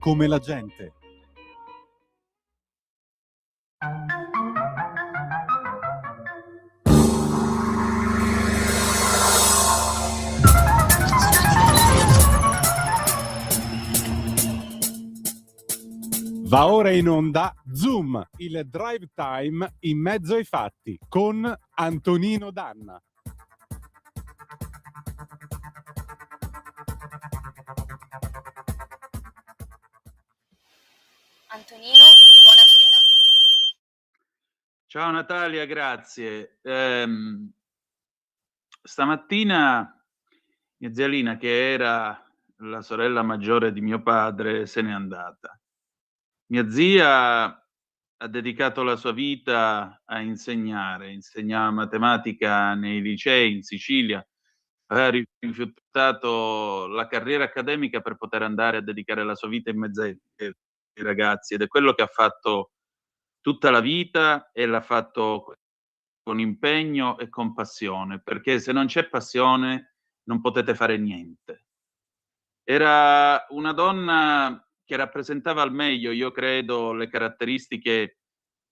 come la gente. Va ora in onda Zoom, il drive time in mezzo ai fatti, con Antonino Danna. Antonino, buonasera. Ciao Natalia, grazie. Stamattina mia zia Lina, che era la sorella maggiore di mio padre, se n'è andata. Mia zia ha dedicato la sua vita a insegnare, insegnava matematica nei licei in Sicilia, aveva rifiutato la carriera accademica per poter andare a dedicare la sua vita in mezzo ai ragazzi, ed è quello che ha fatto tutta la vita e l'ha fatto con impegno e con passione, perché se non c'è passione non potete fare niente. Era una donna che rappresentava al meglio, io credo, le caratteristiche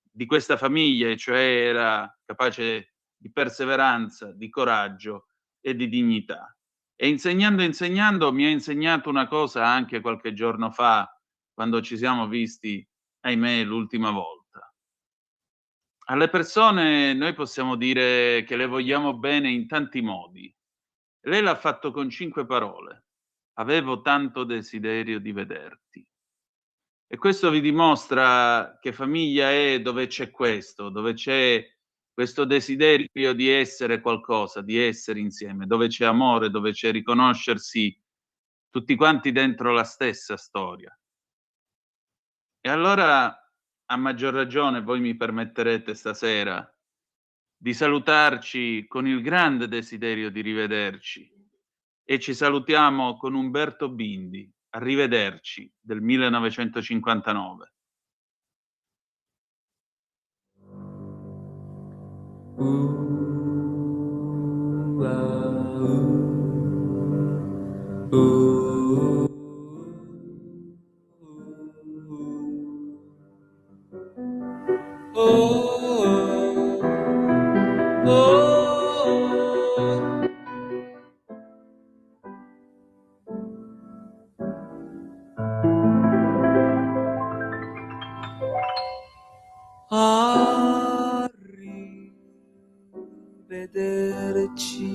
di questa famiglia, cioè era capace di perseveranza, di coraggio e di dignità. E insegnando mi ha insegnato una cosa anche qualche giorno fa, quando ci siamo visti, ahimè, l'ultima volta. Alle persone noi possiamo dire che le vogliamo bene in tanti modi. Lei l'ha fatto con 5 parole: avevo tanto desiderio di vederti. E questo vi dimostra che famiglia è dove c'è questo, dove c'è questo desiderio di essere qualcosa, di essere insieme, dove c'è amore, dove c'è riconoscersi tutti quanti dentro la stessa storia. E allora, a maggior ragione, voi mi permetterete stasera di salutarci con il grande desiderio di rivederci, e ci salutiamo con Umberto Bindi, Arrivederci, del 1959. Arrivederci,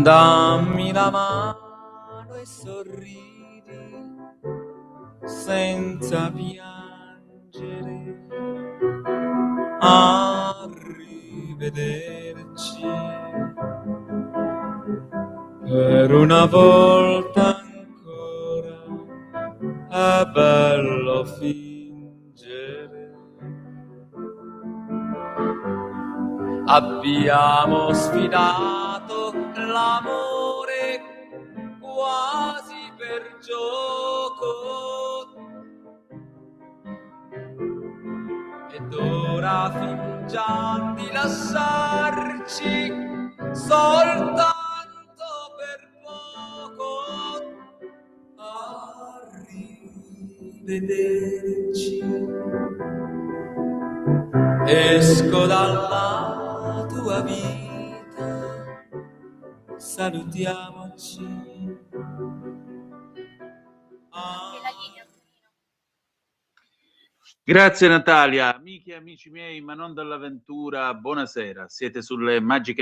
dammi la mano e sorridi senza piangere. Arrivederci, per una volta ancora è bello fingere. Abbiamo sfidato l'amore quasi per gioco, ed ora fingiamo di lasciarci soltanto per poco. Arrivederci, esco dalla tua vita, salutiamoci. Grazie Natalia. Amiche e amici miei, ma non dall'avventura, buonasera. Siete sulle magiche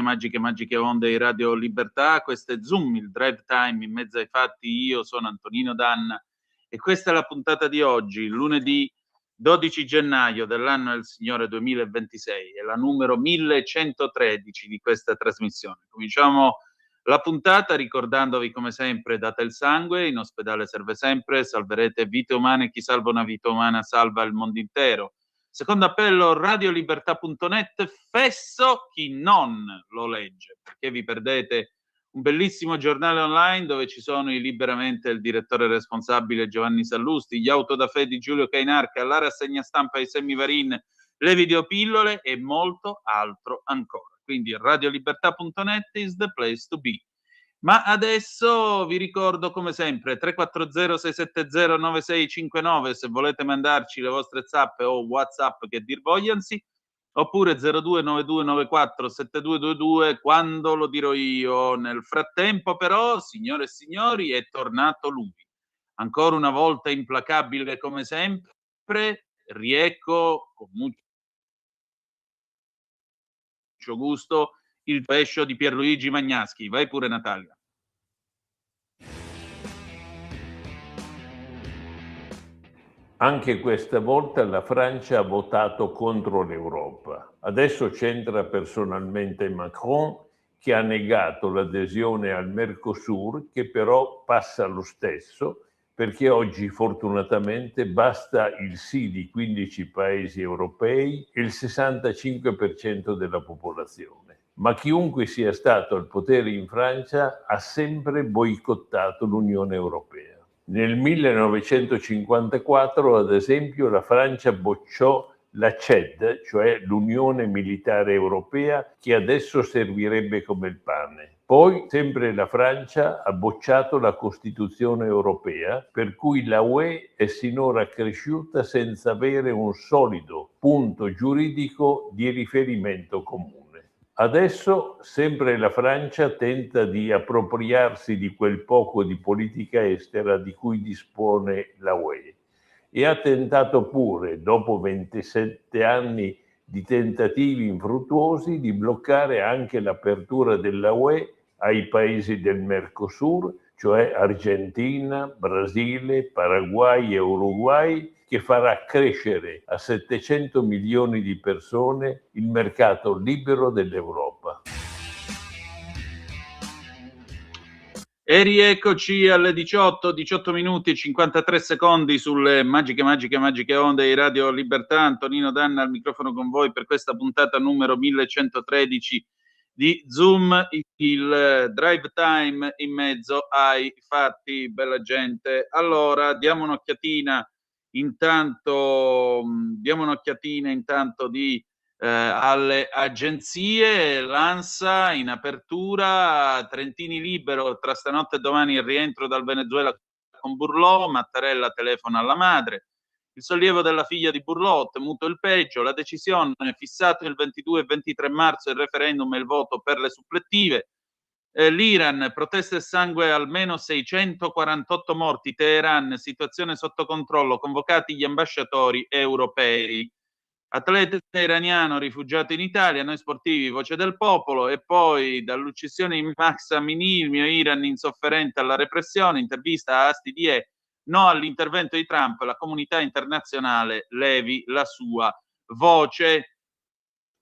onde di Radio Libertà. Questo è Zoom, il drive time in mezzo ai fatti. Io sono Antonino Danna e questa è la puntata di oggi, lunedì 12 gennaio dell'anno del Signore 2026. È la numero 1113 di questa trasmissione. Cominciamo la puntata ricordandovi, come sempre, date il sangue, in ospedale serve sempre, salverete vite umane, chi salva una vita umana salva il mondo intero. Secondo appello, radiolibertà.net, fesso chi non lo legge, perché vi perdete un bellissimo giornale online dove ci sono i Liberamente, il direttore responsabile Giovanni Sallusti, gli Autodafè di Giulio Cainarca, la rassegna stampa di Semivarin, le videopillole e molto altro ancora. Quindi radiolibertà.net is the place to be. Ma adesso vi ricordo come sempre 340-670-9659 se volete mandarci le vostre zappe o WhatsApp che dir vogliansi, oppure 0292947222 quando lo dirò io. Nel frattempo però, signore e signori, è tornato lui. Ancora una volta implacabile come sempre, riecco con molto gusto il pescio di Pierluigi Magnaschi. Vai pure Natalia. Anche questa volta la Francia ha votato contro l'Europa. Adesso c'entra personalmente Macron, che ha negato l'adesione al Mercosur, che però passa lo stesso, perché oggi fortunatamente basta il sì di 15 paesi europei e il 65% della popolazione. Ma chiunque sia stato al potere in Francia ha sempre boicottato l'Unione Europea. Nel 1954, ad esempio, la Francia bocciò la CED, cioè l'Unione Militare Europea, che adesso servirebbe come il pane. Poi, sempre la Francia ha bocciato la Costituzione europea, per cui la UE è sinora cresciuta senza avere un solido punto giuridico di riferimento comune. Adesso sempre la Francia tenta di appropriarsi di quel poco di politica estera di cui dispone la UE e ha tentato pure, dopo 27 anni di tentativi infruttuosi, di bloccare anche l'apertura della UE ai paesi del Mercosur, cioè Argentina, Brasile, Paraguay e Uruguay, che farà crescere a 700 milioni di persone il mercato libero dell'Europa. E rieccoci alle 18 minuti e 53 secondi sulle magiche onde di Radio Libertà. Antonino Danna al microfono con voi per questa puntata numero 1113 di Zoom, il drive time in mezzo ai fatti, bella gente. Allora, diamo un'occhiatina intanto di alle agenzie. L'ANSA in apertura, Trentini libero, tra stanotte e domani il rientro dal Venezuela con Burlò, Mattarella telefona alla madre, il sollievo della figlia di Burlò, temuto il peggio, la decisione fissato il 22 e 23 marzo il referendum e il voto per le supplettive. L'Iran, proteste e sangue, almeno 648 morti, Teheran, situazione sotto controllo, convocati gli ambasciatori europei. Atleta iraniano rifugiato in Italia, noi sportivi, voce del popolo. E poi dall'uccisione di Max Amini, il mio Iran insofferente alla repressione, intervista a Asti Die, no all'intervento di Trump, la comunità internazionale levi la sua voce.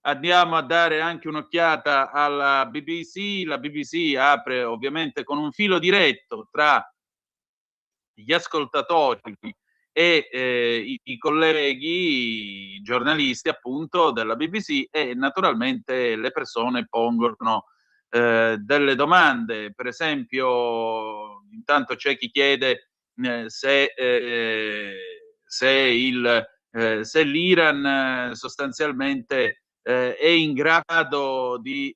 Andiamo a dare anche un'occhiata alla BBC. La BBC apre ovviamente con un filo diretto tra gli ascoltatori e i colleghi, i giornalisti appunto della BBC, e naturalmente le persone pongono delle domande. Per esempio, intanto c'è chi chiede se l'Iran sostanzialmente è in grado di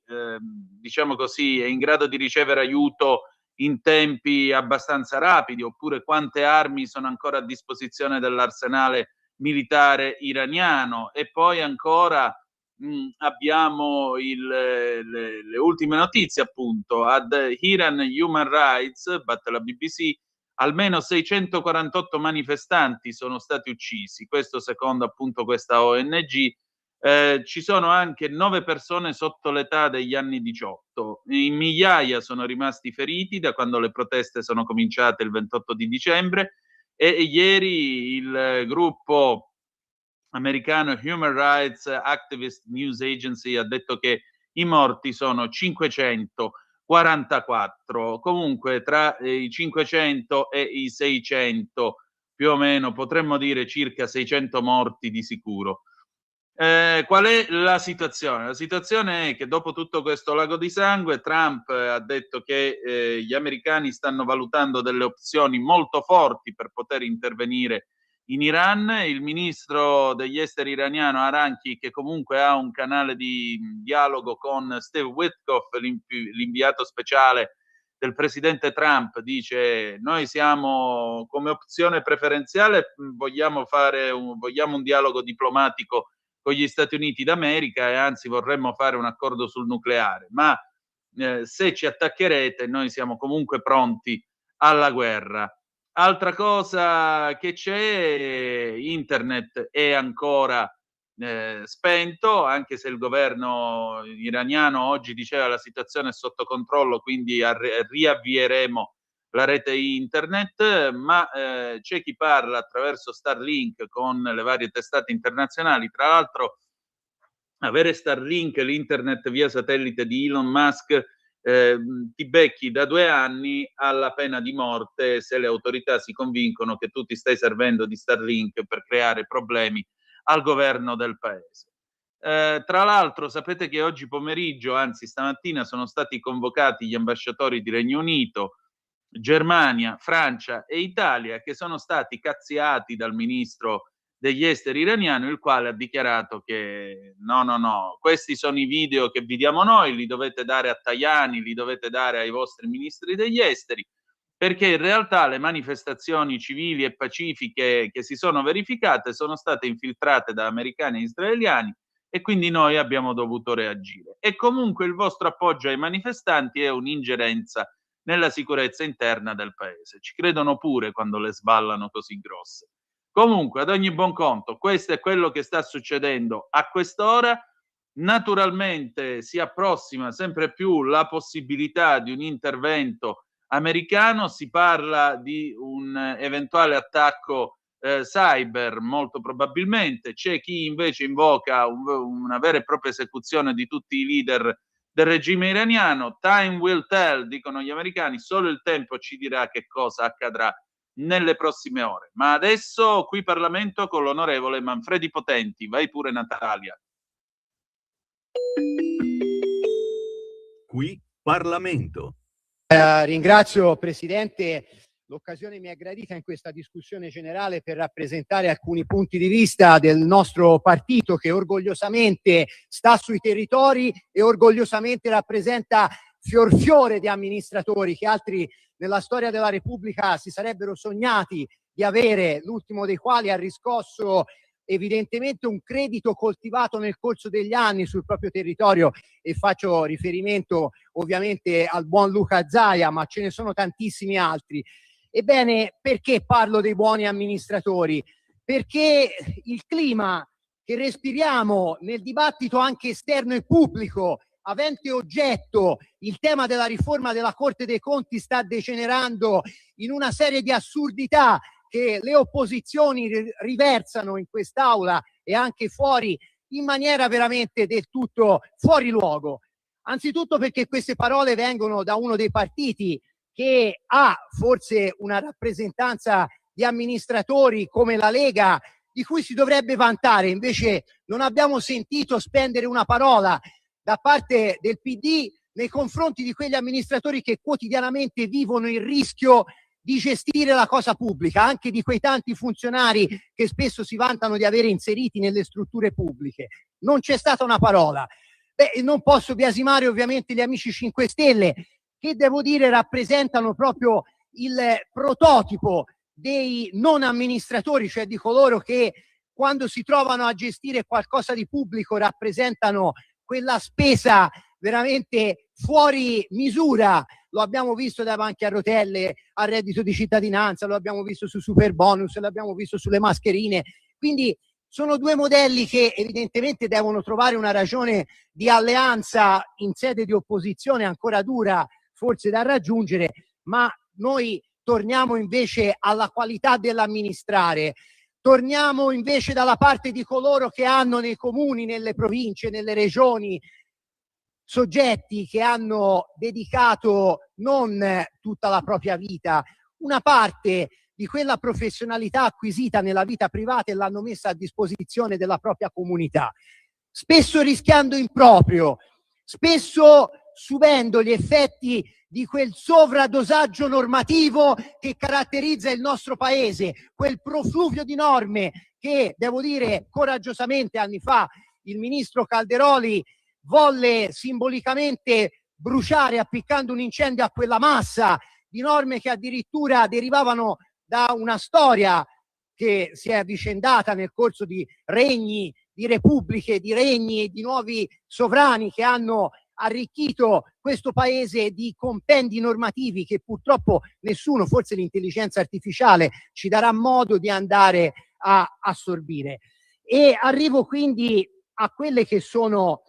diciamo così, è in grado di ricevere aiuto in tempi abbastanza rapidi, oppure quante armi sono ancora a disposizione dell'arsenale militare iraniano. E poi ancora abbiamo le ultime notizie, appunto. Ad Iran Human Rights, batte la BBC, almeno 648 manifestanti sono stati uccisi, questo secondo appunto questa ONG. Ci sono anche 9 persone sotto l'età degli anni 18. In migliaia sono rimasti feriti da quando le proteste sono cominciate il 28 di dicembre, e ieri il gruppo americano Human Rights Activist News Agency ha detto che i morti sono 544. Comunque tra i 500 e i 600 più o meno, potremmo dire circa 600 morti di sicuro. Qual è la situazione? La situazione è che dopo tutto questo lago di sangue, Trump ha detto che gli americani stanno valutando delle opzioni molto forti per poter intervenire in Iran. Il ministro degli esteri iraniano Aranchi, che comunque ha un canale di dialogo con Steve Witkoff, l'inviato speciale del presidente Trump, dice noi siamo come opzione preferenziale, vogliamo un dialogo diplomatico con gli Stati Uniti d'America e anzi vorremmo fare un accordo sul nucleare, ma se ci attaccherete noi siamo comunque pronti alla guerra. Altra cosa che c'è, internet è ancora spento, anche se il governo iraniano oggi diceva la situazione è sotto controllo, quindi riavvieremo la rete internet, ma c'è chi parla attraverso Starlink con le varie testate internazionali. Tra l'altro avere Starlink, l'internet via satellite di Elon Musk, ti becchi da 2 anni alla pena di morte se le autorità si convincono che tu ti stai servendo di Starlink per creare problemi al governo del paese. Tra l'altro sapete che oggi pomeriggio, anzi stamattina, sono stati convocati gli ambasciatori di Regno Unito, Germania, Francia e Italia, che sono stati cazziati dal ministro degli esteri iraniano, il quale ha dichiarato che no, questi sono i video che vi diamo noi, li dovete dare a Tajani, li dovete dare ai vostri ministri degli esteri, perché in realtà le manifestazioni civili e pacifiche che si sono verificate sono state infiltrate da americani e israeliani e quindi noi abbiamo dovuto reagire. E comunque il vostro appoggio ai manifestanti è un'ingerenza nella sicurezza interna del paese. Ci credono pure quando le sballano così grosse. Comunque, ad ogni buon conto, questo è quello che sta succedendo a quest'ora. Naturalmente si approssima sempre più la possibilità di un intervento americano, si parla di un eventuale attacco cyber, molto probabilmente. C'è chi invece invoca una vera e propria esecuzione di tutti i leader del regime iraniano. Time will tell, dicono gli americani, solo il tempo ci dirà che cosa accadrà nelle prossime ore. Ma adesso qui Parlamento con l'onorevole Manfredi Potenti. Vai pure Natalia. Qui Parlamento. Ringrazio Presidente, l'occasione mi è gradita in questa discussione generale per rappresentare alcuni punti di vista del nostro partito che orgogliosamente sta sui territori e orgogliosamente rappresenta fior di amministratori che altri nella storia della Repubblica si sarebbero sognati di avere, l'ultimo dei quali ha riscosso evidentemente un credito coltivato nel corso degli anni sul proprio territorio, e faccio riferimento ovviamente al buon Luca Zaia, ma ce ne sono tantissimi altri. Ebbene, perché parlo dei buoni amministratori? Perché il clima che respiriamo nel dibattito anche esterno e pubblico, avente oggetto il tema della riforma della Corte dei Conti, sta degenerando in una serie di assurdità che le opposizioni riversano in quest'aula e anche fuori in maniera veramente del tutto fuori luogo. Anzitutto perché queste parole vengono da uno dei partiti che ha forse una rappresentanza di amministratori come la Lega, di cui si dovrebbe vantare. Invece non abbiamo sentito spendere una parola da parte del PD nei confronti di quegli amministratori che quotidianamente vivono il rischio di gestire la cosa pubblica, anche di quei tanti funzionari che spesso si vantano di avere inseriti nelle strutture pubbliche. Non c'è stata una parola. Non posso biasimare ovviamente gli amici 5 Stelle, che devo dire rappresentano proprio il prototipo dei non amministratori, cioè di coloro che quando si trovano a gestire qualcosa di pubblico rappresentano quella spesa veramente fuori misura. Lo abbiamo visto dai banchi a rotelle al reddito di cittadinanza, lo abbiamo visto su super bonus, l'abbiamo visto sulle mascherine. Quindi sono due modelli che evidentemente devono trovare una ragione di alleanza in sede di opposizione ancora dura, forse da raggiungere, ma noi torniamo invece alla qualità dell'amministrare. Torniamo invece dalla parte di coloro che hanno nei comuni, nelle province, nelle regioni, soggetti che hanno dedicato non tutta la propria vita, una parte di quella professionalità acquisita nella vita privata e l'hanno messa a disposizione della propria comunità, spesso rischiando in proprio, spesso subendo gli effetti di quel sovradosaggio normativo che caratterizza il nostro paese, quel profluvio di norme che, devo dire, coraggiosamente anni fa il ministro Calderoli volle simbolicamente bruciare appiccando un incendio a quella massa di norme che addirittura derivavano da una storia che si è avvicendata nel corso di regni, di repubbliche, di regni e di nuovi sovrani che hanno arricchito questo paese di compendi normativi che purtroppo nessuno, forse l'intelligenza artificiale, ci darà modo di andare a assorbire. E arrivo quindi a quelle che sono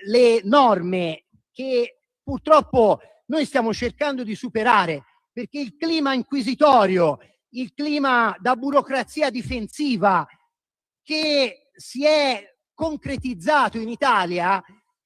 le norme che purtroppo noi stiamo cercando di superare, perché il clima inquisitorio, il clima da burocrazia difensiva che si è concretizzato in Italia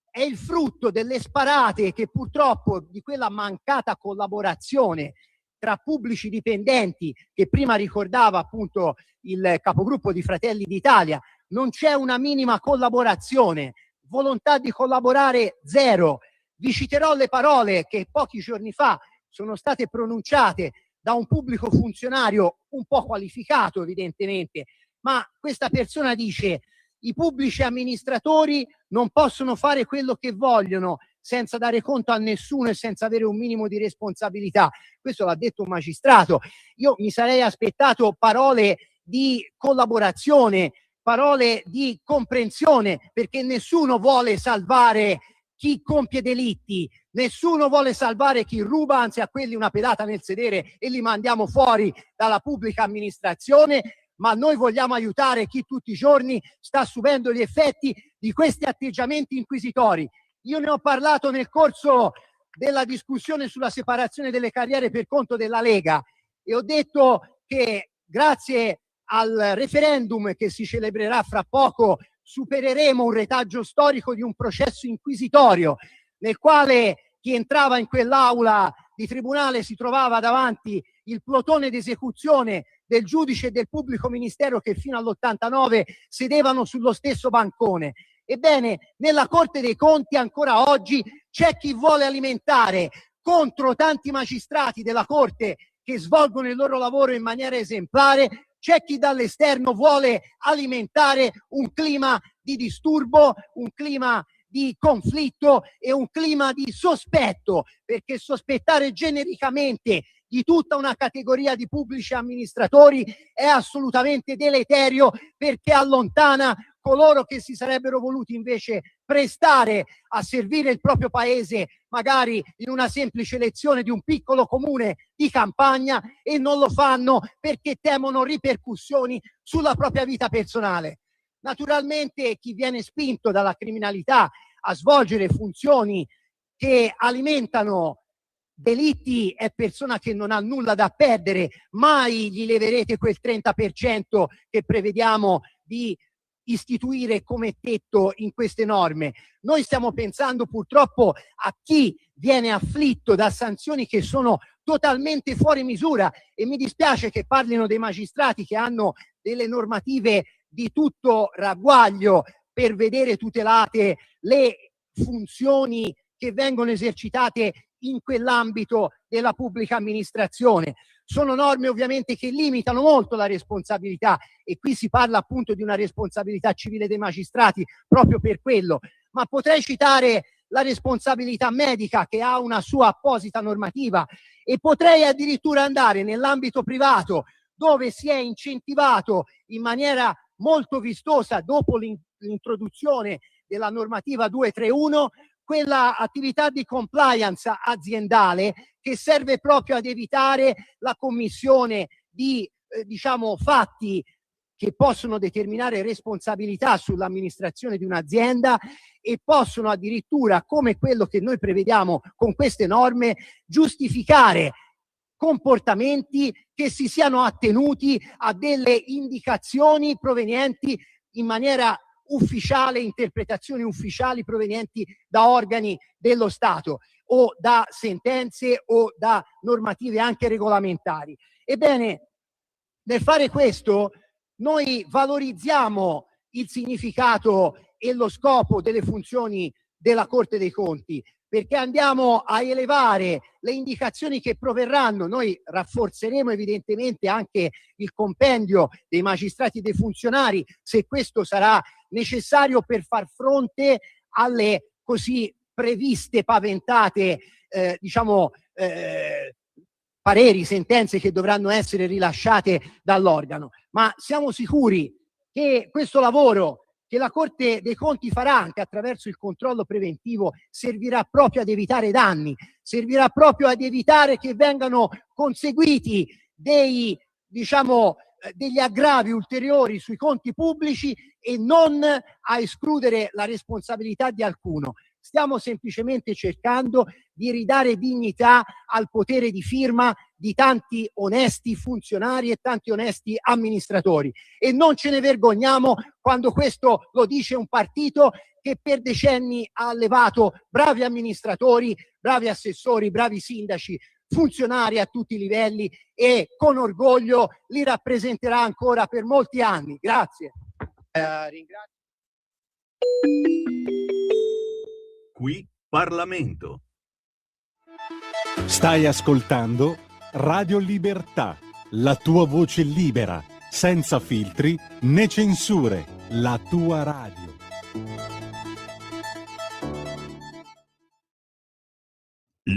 è il frutto delle sparate che purtroppo di quella mancata collaborazione tra pubblici dipendenti che prima ricordava appunto il capogruppo di Fratelli d'Italia. Non c'è una minima collaborazione, volontà di collaborare zero. Vi citerò le parole che pochi giorni fa sono state pronunciate da un pubblico funzionario un po' qualificato evidentemente, ma questa persona dice: i pubblici amministratori non possono fare quello che vogliono senza dare conto a nessuno e senza avere un minimo di responsabilità. Questo l'ha detto un magistrato. Io mi sarei aspettato parole di collaborazione, parole di comprensione, perché nessuno vuole salvare chi compie delitti, nessuno vuole salvare chi ruba, anzi a quelli una pedata nel sedere e li mandiamo fuori dalla pubblica amministrazione, ma noi vogliamo aiutare chi tutti i giorni sta subendo gli effetti di questi atteggiamenti inquisitori. Io ne ho parlato nel corso della discussione sulla separazione delle carriere per conto della Lega e ho detto che grazie al referendum che si celebrerà fra poco supereremo un retaggio storico di un processo inquisitorio nel quale chi entrava in quell'aula di tribunale si trovava davanti il plotone d'esecuzione del giudice e del pubblico ministero che fino all'89 sedevano sullo stesso bancone. Ebbene, nella Corte dei Conti ancora oggi c'è chi vuole alimentare contro tanti magistrati della Corte che svolgono il loro lavoro in maniera esemplare, c'è chi dall'esterno vuole alimentare un clima di disturbo, un clima di conflitto e un clima di sospetto, perché sospettare genericamente di tutta una categoria di pubblici amministratori è assolutamente deleterio, perché allontana coloro che si sarebbero voluti invece prestare a servire il proprio paese, magari in una semplice elezione di un piccolo comune di campagna, e non lo fanno perché temono ripercussioni sulla propria vita personale. Naturalmente chi viene spinto dalla criminalità a svolgere funzioni che alimentano delitti è persona che non ha nulla da perdere. Mai gli leverete quel 30% che prevediamo di istituire come tetto in queste norme. Noi stiamo pensando purtroppo a chi viene afflitto da sanzioni che sono totalmente fuori misura, e mi dispiace che parlino dei magistrati che hanno delle normative di tutto ragguaglio per vedere tutelate le funzioni che vengono esercitate in quell'ambito della pubblica amministrazione. Sono norme ovviamente che limitano molto la responsabilità, e qui si parla appunto di una responsabilità civile dei magistrati proprio per quello, ma potrei citare la responsabilità medica che ha una sua apposita normativa, e potrei addirittura andare nell'ambito privato dove si è incentivato in maniera molto vistosa dopo l'introduzione della normativa 231 quella attività di compliance aziendale che serve proprio ad evitare la commissione di fatti che possono determinare responsabilità sull'amministrazione di un'azienda, e possono addirittura, come quello che noi prevediamo con queste norme, giustificare comportamenti che si siano attenuti a delle indicazioni provenienti in maniera ufficiale, interpretazioni ufficiali provenienti da organi dello Stato o da sentenze o da normative anche regolamentari. Ebbene, nel fare questo noi valorizziamo il significato e lo scopo delle funzioni della Corte dei Conti, perché andiamo a elevare le indicazioni che proverranno. Noi rafforzeremo evidentemente anche il compendio dei magistrati e dei funzionari, se questo sarà necessario per far fronte alle così previste, paventate, pareri, sentenze che dovranno essere rilasciate dall'organo, ma siamo sicuri che questo lavoro che la Corte dei Conti farà anche attraverso il controllo preventivo servirà proprio ad evitare danni, servirà proprio ad evitare che vengano conseguiti degli aggravi ulteriori sui conti pubblici e non a escludere la responsabilità di alcuno. Stiamo semplicemente cercando di ridare dignità al potere di firma di tanti onesti funzionari e tanti onesti amministratori, e non ce ne vergogniamo quando questo lo dice un partito che per decenni ha allevato bravi amministratori, bravi assessori, bravi sindaci, funzionari a tutti i livelli, e con orgoglio li rappresenterà ancora per molti anni. Grazie. Ringrazio. Qui Parlamento. Stai ascoltando Radio Libertà, la tua voce libera, senza filtri né censure, la tua radio.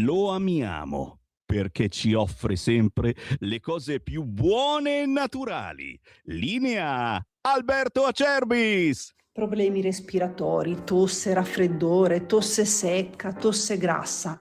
Lo amiamo perché ci offre sempre le cose più buone e naturali. Linea Alberto Acerbis. Problemi respiratori, tosse, raffreddore, tosse secca, tosse grassa.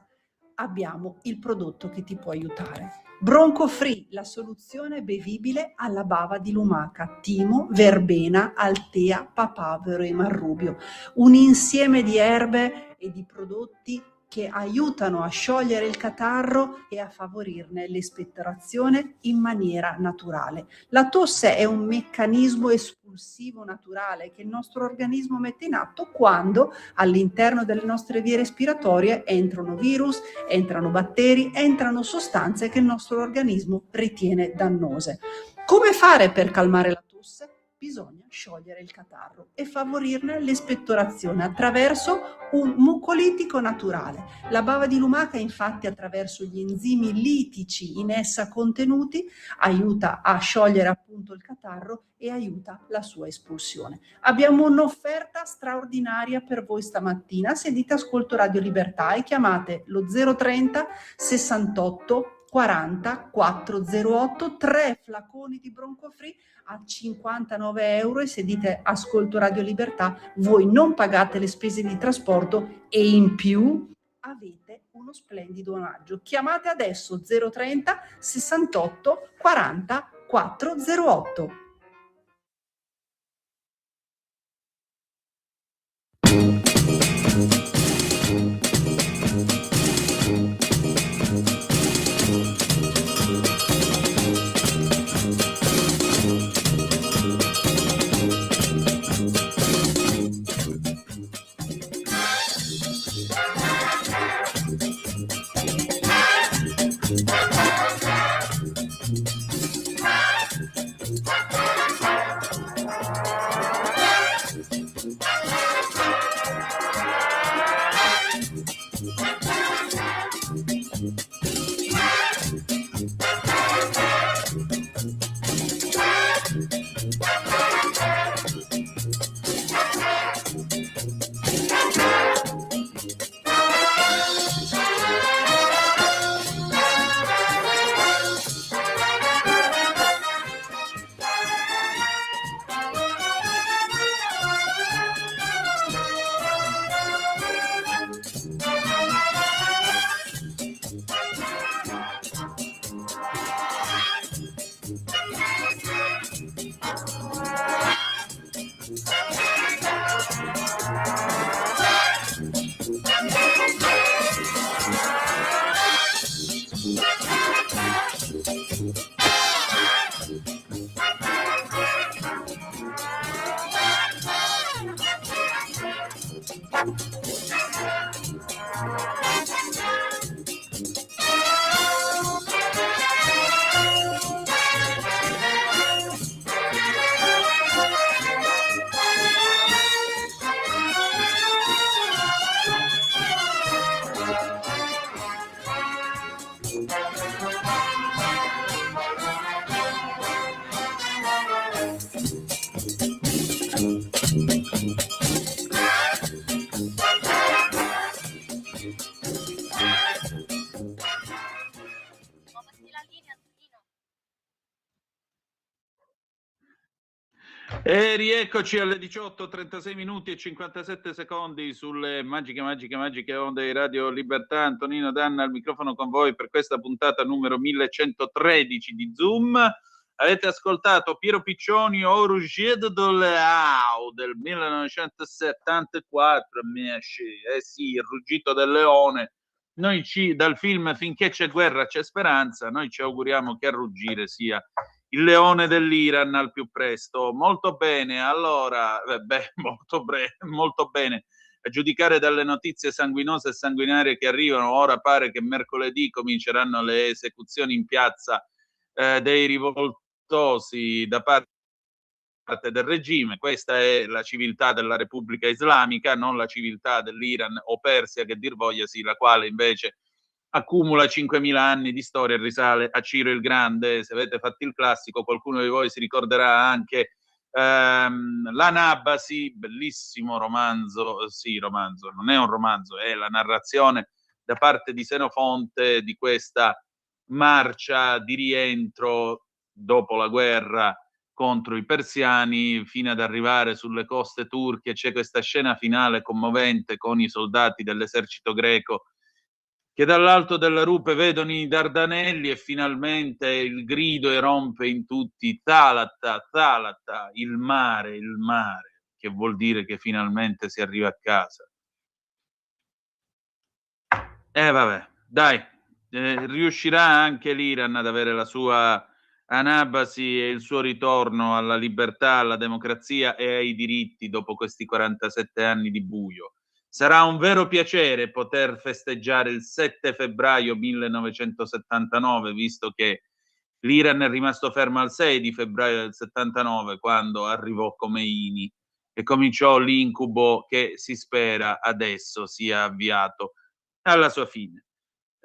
Abbiamo il prodotto che ti può aiutare. Bronco Free, la soluzione bevibile alla bava di lumaca, timo, verbena, altea, papavero e marrubio. Un insieme di erbe e di prodotti che aiutano a sciogliere il catarro e a favorirne l'espettorazione in maniera naturale. La tosse è un meccanismo espulsivo naturale che il nostro organismo mette in atto quando all'interno delle nostre vie respiratorie entrano virus, entrano batteri, entrano sostanze che il nostro organismo ritiene dannose. Come fare per calmare la tosse? Bisogna sciogliere il catarro e favorirne l'espettorazione attraverso un mucolitico naturale. La bava di lumaca, infatti, attraverso gli enzimi litici in essa contenuti, aiuta a sciogliere appunto il catarro e aiuta la sua espulsione. Abbiamo un'offerta straordinaria per voi stamattina. Se dite ascolto Radio Libertà e chiamate lo 030 68 40 408, 3 flaconi di Bronco Free a 59 euro, e se dite ascolto Radio Libertà voi non pagate le spese di trasporto e in più avete uno splendido omaggio. Chiamate adesso 030 68 40 408. E rieccoci alle 18:36 minuti e 57 secondi sulle magiche onde di Radio Libertà. Antonino Danna al microfono con voi per questa puntata numero 1113 di Zoom. Avete ascoltato Piero Piccioni o Ruggero Doleau del 1974, sì, il ruggito del leone. Noi dal film Finché c'è guerra c'è speranza, noi ci auguriamo che a ruggire sia il leone dell'Iran al più presto. Molto bene, allora, molto bene. A giudicare dalle notizie sanguinose e sanguinarie che arrivano, ora pare che mercoledì cominceranno le esecuzioni in piazza dei rivoltosi da parte del regime. Questa è la civiltà della Repubblica Islamica, non la civiltà dell'Iran o Persia, che dir vogliasi, la quale invece accumula 5.000 anni di storia e risale a Ciro il Grande. Se avete fatto il classico, qualcuno di voi si ricorderà anche l'Anabasi, bellissimo romanzo, sì, romanzo, non è un romanzo, è la narrazione da parte di Senofonte di questa marcia di rientro dopo la guerra contro i persiani fino ad arrivare sulle coste turche. C'è questa scena finale commovente con i soldati dell'esercito greco che dall'alto della rupe vedono i Dardanelli e finalmente il grido irompe in tutti: Thalata, Thalata, il mare, che vuol dire che finalmente si arriva a casa. Vabbè, dai, riuscirà anche l'Iran ad avere la sua Anabasi e il suo ritorno alla libertà, alla democrazia e ai diritti dopo questi 47 anni di buio. Sarà un vero piacere poter festeggiare il 7 febbraio 1979, visto che l'Iran è rimasto fermo al 6 di febbraio del 79, quando arrivò Khomeini e cominciò l'incubo che si spera adesso sia avviato alla sua fine.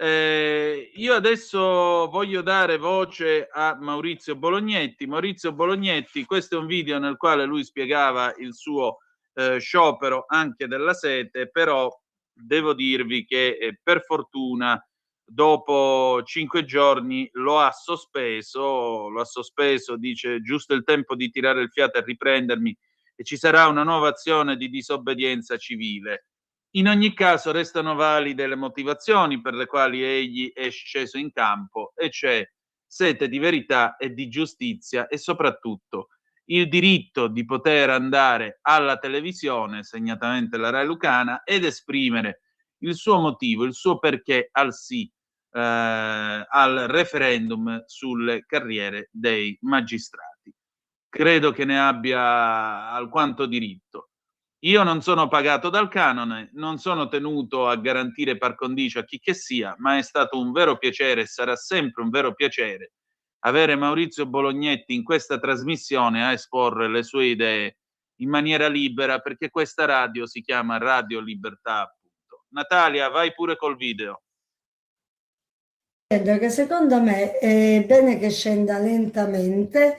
Io adesso voglio dare voce a Maurizio Bolognetti. Maurizio Bolognetti, questo è un video nel quale lui spiegava il suo sciopero anche della sete, però devo dirvi che per fortuna dopo 5 giorni lo ha sospeso, dice giusto il tempo di tirare il fiato e riprendermi e ci sarà una nuova azione di disobbedienza civile. In ogni caso restano valide le motivazioni per le quali egli è sceso in campo, e cioè sete di verità e di giustizia e soprattutto il diritto di poter andare alla televisione, segnatamente la Rai Lucana, ed esprimere il suo motivo, il suo perché al sì al referendum sulle carriere dei magistrati. Credo che ne abbia alquanto diritto. Io non sono pagato dal canone, non sono tenuto a garantire par condicio a chi che sia, ma è stato un vero piacere e sarà sempre un vero piacere avere Maurizio Bolognetti in questa trasmissione a esporre le sue idee in maniera libera, perché questa radio si chiama Radio Libertà, appunto. Natalia, vai pure col video. Che secondo me è bene che scenda lentamente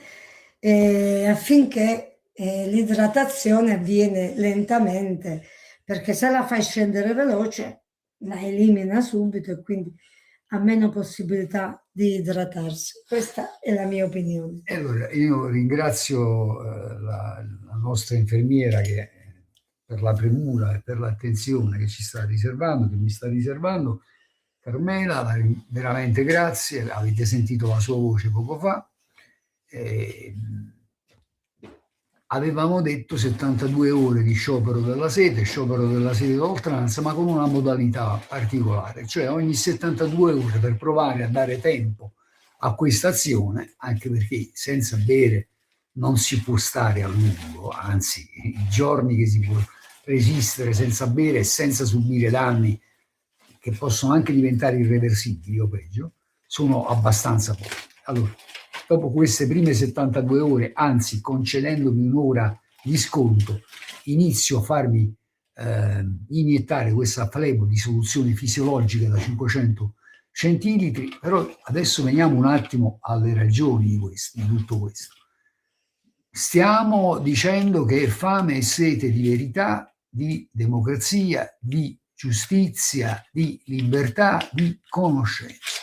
affinché l'idratazione avviene lentamente, perché se la fai scendere veloce la elimina subito e quindi ha meno possibilità di idratarsi. Questa è la mia opinione. Allora, io ringrazio la nostra infermiera che per la premura e per l'attenzione che ci sta riservando, che mi sta riservando. Carmela, veramente grazie, avete sentito la sua voce poco fa. Avevamo detto 72 ore di sciopero della sete d'oltranza, ma con una modalità particolare, cioè ogni 72 ore per provare a dare tempo a questa azione, anche perché senza bere non si può stare a lungo, anzi i giorni che si può resistere senza bere e senza subire danni che possono anche diventare irreversibili o peggio, sono abbastanza pochi. Allora, dopo queste prime 72 ore, anzi concedendomi un'ora di sconto, inizio a farmi iniettare questa flebo di soluzione fisiologica da 500 centilitri, però adesso veniamo un attimo alle ragioni di tutto questo. Stiamo dicendo che fame e sete di verità, di democrazia, di giustizia, di libertà, di conoscenza.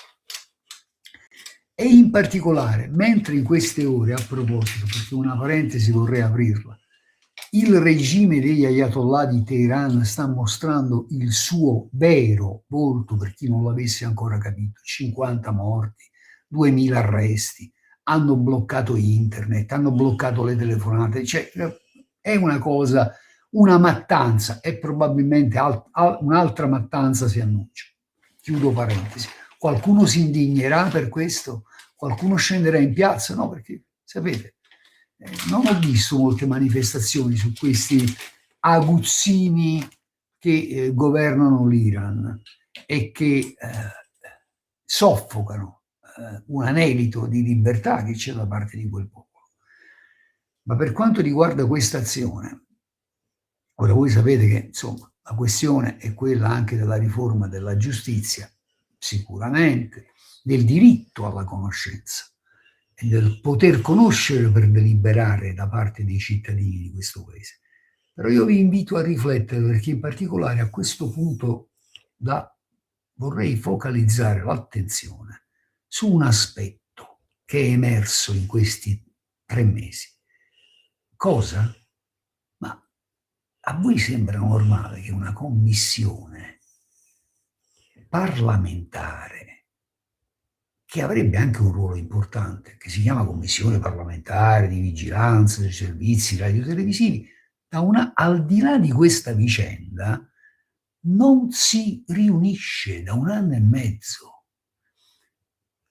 E in particolare, mentre in queste ore, a proposito, perché una parentesi vorrei aprirla, il regime degli Ayatollah di Teheran sta mostrando il suo vero volto, per chi non l'avesse ancora capito: 50 morti, 2000 arresti, hanno bloccato internet, hanno bloccato le telefonate, cioè è una cosa, una mattanza, e probabilmente un'altra mattanza si annuncia. Chiudo parentesi. Qualcuno si indignerà per questo? Qualcuno scenderà in piazza? No, perché sapete, non ho visto molte manifestazioni su questi aguzzini che governano l'Iran e che soffocano un anelito di libertà che c'è da parte di quel popolo. Ma per quanto riguarda questa azione, ora voi sapete che insomma la questione è quella anche della riforma della giustizia, sicuramente, del diritto alla conoscenza e del poter conoscere per deliberare da parte dei cittadini di questo paese. Però io vi invito a riflettere, perché in particolare a questo punto vorrei focalizzare l'attenzione su un aspetto che è emerso in questi 3 mesi. Cosa? Ma a voi sembra normale che una commissione parlamentare, che avrebbe anche un ruolo importante, che si chiama Commissione parlamentare di vigilanza dei servizi radiotelevisivi, al di là di questa vicenda, non si riunisce da 1 anno e mezzo?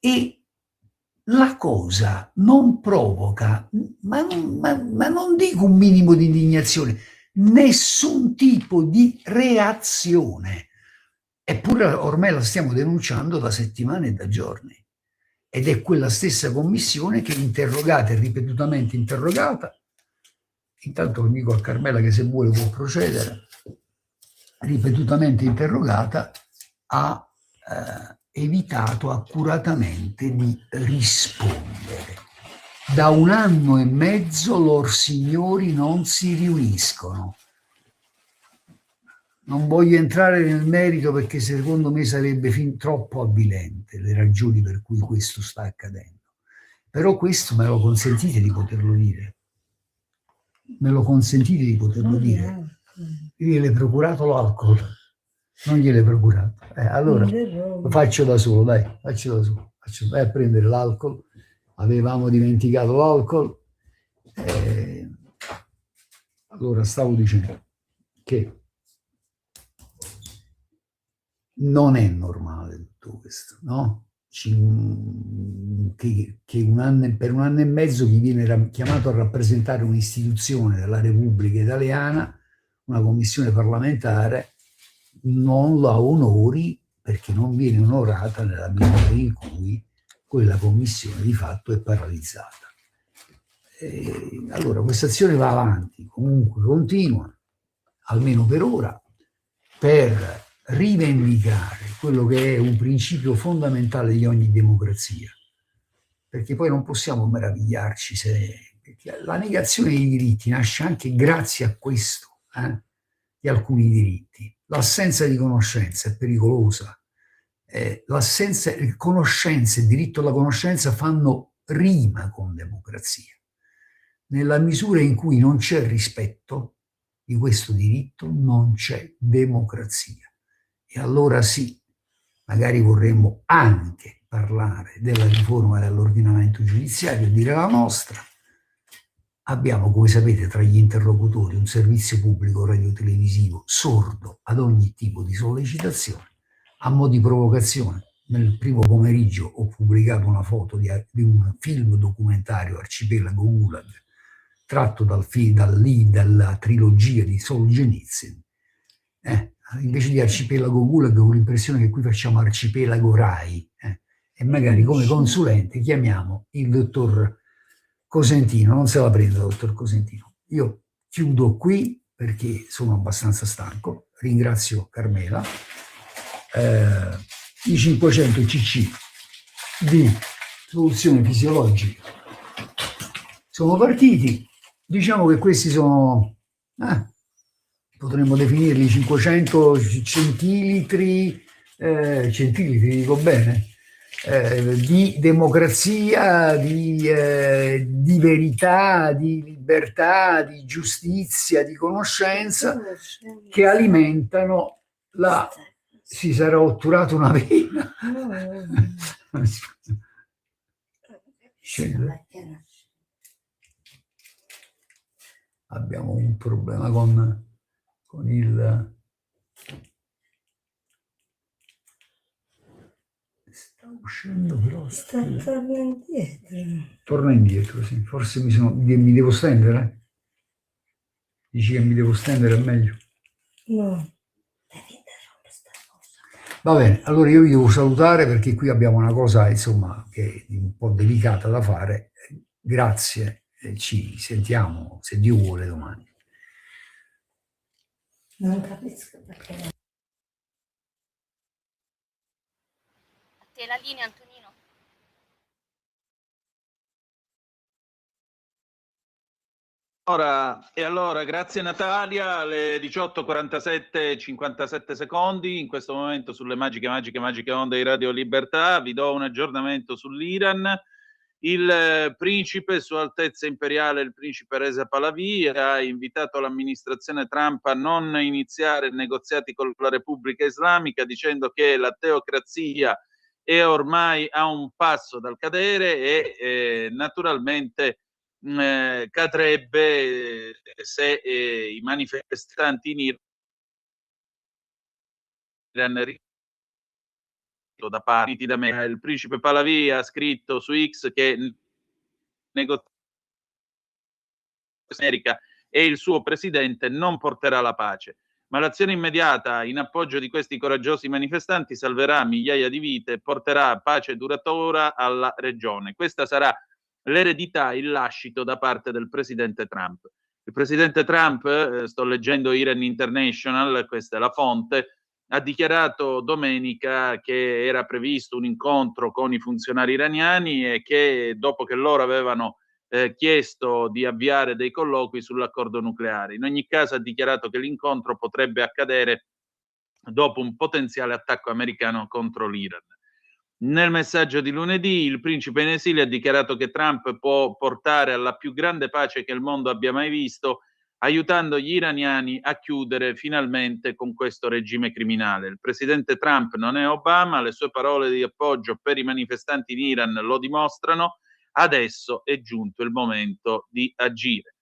E la cosa non provoca, ma non dico un minimo di indignazione, nessun tipo di reazione. Eppure ormai la stiamo denunciando da settimane e da giorni. Ed è quella stessa commissione che, interrogata e ripetutamente interrogata, intanto lo dico a Carmela che se vuole può procedere, ripetutamente interrogata, ha evitato accuratamente di rispondere. Da 1 anno e mezzo lor signori non si riuniscono. Non voglio entrare nel merito perché secondo me sarebbe fin troppo avvilente le ragioni per cui questo sta accadendo. Però questo me lo consentite di poterlo dire? Me lo consentite di poterlo dire? Gliel'hai procurato l'alcol? Non gliel'hai procurato? Allora lo faccio da solo, dai, faccio da solo. Vai a prendere l'alcol. Avevamo dimenticato l'alcol. Allora stavo dicendo che non è normale tutto questo, no? Che per 1 anno e mezzo chi viene chiamato a rappresentare un'istituzione della Repubblica Italiana, una commissione parlamentare, non la onori, perché non viene onorata nella misura in cui quella commissione di fatto è paralizzata. Allora questa azione va avanti, comunque continua, almeno per ora, per rivendicare quello che è un principio fondamentale di ogni democrazia, perché poi non possiamo meravigliarci perché la negazione dei diritti nasce anche grazie a questo, di alcuni diritti. L'assenza di conoscenza è pericolosa, l'assenza di conoscenza e il diritto alla conoscenza fanno rima con democrazia. Nella misura in cui non c'è rispetto di questo diritto, non c'è democrazia. E allora sì, magari vorremmo anche parlare della riforma dell'ordinamento giudiziario e dire la nostra. Abbiamo, come sapete, tra gli interlocutori un servizio pubblico radiotelevisivo sordo ad ogni tipo di sollecitazione. A mo' di provocazione, nel primo pomeriggio ho pubblicato una foto di un film documentario, Arcipelago Gulag, tratto dalla trilogia di Solzhenitsyn. Invece di Arcipelago Gulag ho l'impressione che qui facciamo Arcipelago Rai, e magari come consulente chiamiamo il dottor Cosentino. Non se la prenda, dottor Cosentino. Io chiudo qui perché sono abbastanza stanco. Ringrazio Carmela. I 500 cc di soluzione fisiologica sono partiti. Diciamo che questi sono... potremmo definirli 500 centilitri, centilitri dico bene, di democrazia, di verità, di libertà, di giustizia, di conoscenza, che alimentano la... Si sarà otturato una vena. Abbiamo un problema con il... Sta uscendo però... Torna indietro. Torna indietro, sì. Forse mi devo stendere? Dici che mi devo stendere è meglio? No. Va bene, allora io vi devo salutare perché qui abbiamo una cosa, insomma, che è un po' delicata da fare. Grazie, ci sentiamo, se Dio vuole, domani. Non capisco perché. A te la linea, Antonino. Allora, grazie Natalia, alle 18:47:57 secondi, in questo momento sulle magiche onde di Radio Libertà, vi do un aggiornamento sull'Iran. Il principe, Sua Altezza Imperiale, il principe Reza Pahlavi, ha invitato l'amministrazione Trump a non iniziare negoziati con la Repubblica Islamica, dicendo che la teocrazia è ormai a un passo dal cadere e naturalmente cadrebbe se i manifestanti in Iran da parte da me. Il principe Pahlavi ha scritto su X che America e il suo presidente non porterà la pace, ma l'azione immediata in appoggio di questi coraggiosi manifestanti salverà migliaia di vite e porterà pace duratura alla regione. Questa sarà l'eredità, il lascito da parte del presidente Trump. Il presidente Trump, sto leggendo Iran International, questa è la fonte, ha dichiarato domenica che era previsto un incontro con i funzionari iraniani e che dopo che loro avevano chiesto di avviare dei colloqui sull'accordo nucleare. In ogni caso ha dichiarato che l'incontro potrebbe accadere dopo un potenziale attacco americano contro l'Iran. Nel messaggio di lunedì il principe in esilio ha dichiarato che Trump può portare alla più grande pace che il mondo abbia mai visto, aiutando gli iraniani a chiudere finalmente con questo regime criminale. Il presidente Trump non è Obama, le sue parole di appoggio per i manifestanti in Iran lo dimostrano, adesso è giunto il momento di agire.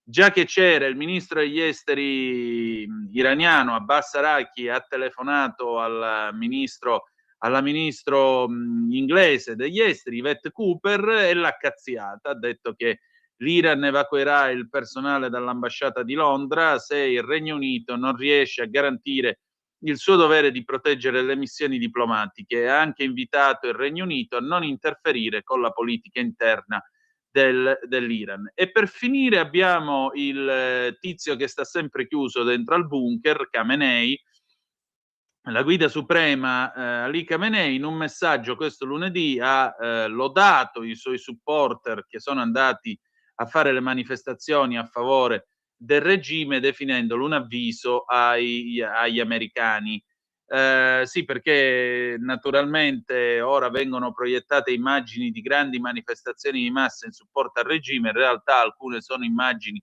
Già che c'era il ministro degli esteri iraniano Abbas Araki, ha telefonato alla ministro inglese degli esteri Yvette Cooper e l'ha cazziata, ha detto che l'Iran evacuerà il personale dall'ambasciata di Londra se il Regno Unito non riesce a garantire il suo dovere di proteggere le missioni diplomatiche e ha anche invitato il Regno Unito a non interferire con la politica interna dell'Iran. E per finire abbiamo il tizio che sta sempre chiuso dentro al bunker, Khamenei, la guida suprema Ali Khamenei, in un messaggio questo lunedì ha lodato i suoi supporter che sono andati a fare le manifestazioni a favore del regime, definendolo un avviso agli americani. Sì, perché naturalmente ora vengono proiettate immagini di grandi manifestazioni di massa in supporto al regime, in realtà alcune sono immagini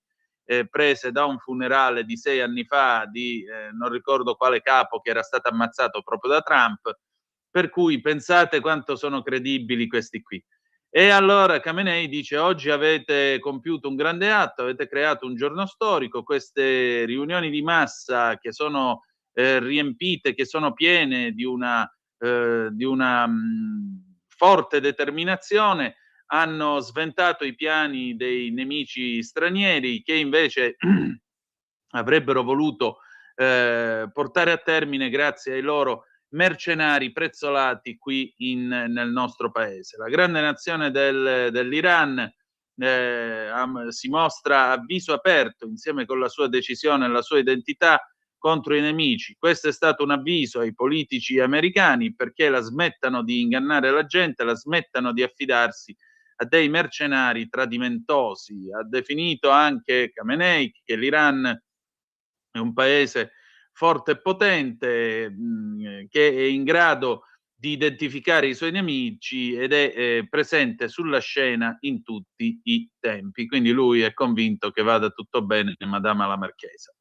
prese da un funerale di 6 anni fa di non ricordo quale capo che era stato ammazzato proprio da Trump, per cui pensate quanto sono credibili questi qui. E allora Khamenei dice: oggi avete compiuto un grande atto, avete creato un giorno storico, queste riunioni di massa che sono riempite, che sono piene di una forte determinazione, hanno sventato i piani dei nemici stranieri che invece avrebbero voluto portare a termine grazie ai loro mercenari prezzolati qui nel nostro paese. La grande nazione dell'Iran si mostra a viso aperto insieme con la sua decisione e la sua identità contro i nemici. Questo è stato un avviso ai politici americani perché la smettano di ingannare la gente, la smettano di affidarsi a dei mercenari tradimentosi. Ha definito anche Khamenei che l'Iran è un paese forte e potente che è in grado di identificare i suoi nemici ed è presente sulla scena in tutti i tempi. Quindi lui è convinto che vada tutto bene, Madama la Marchesa.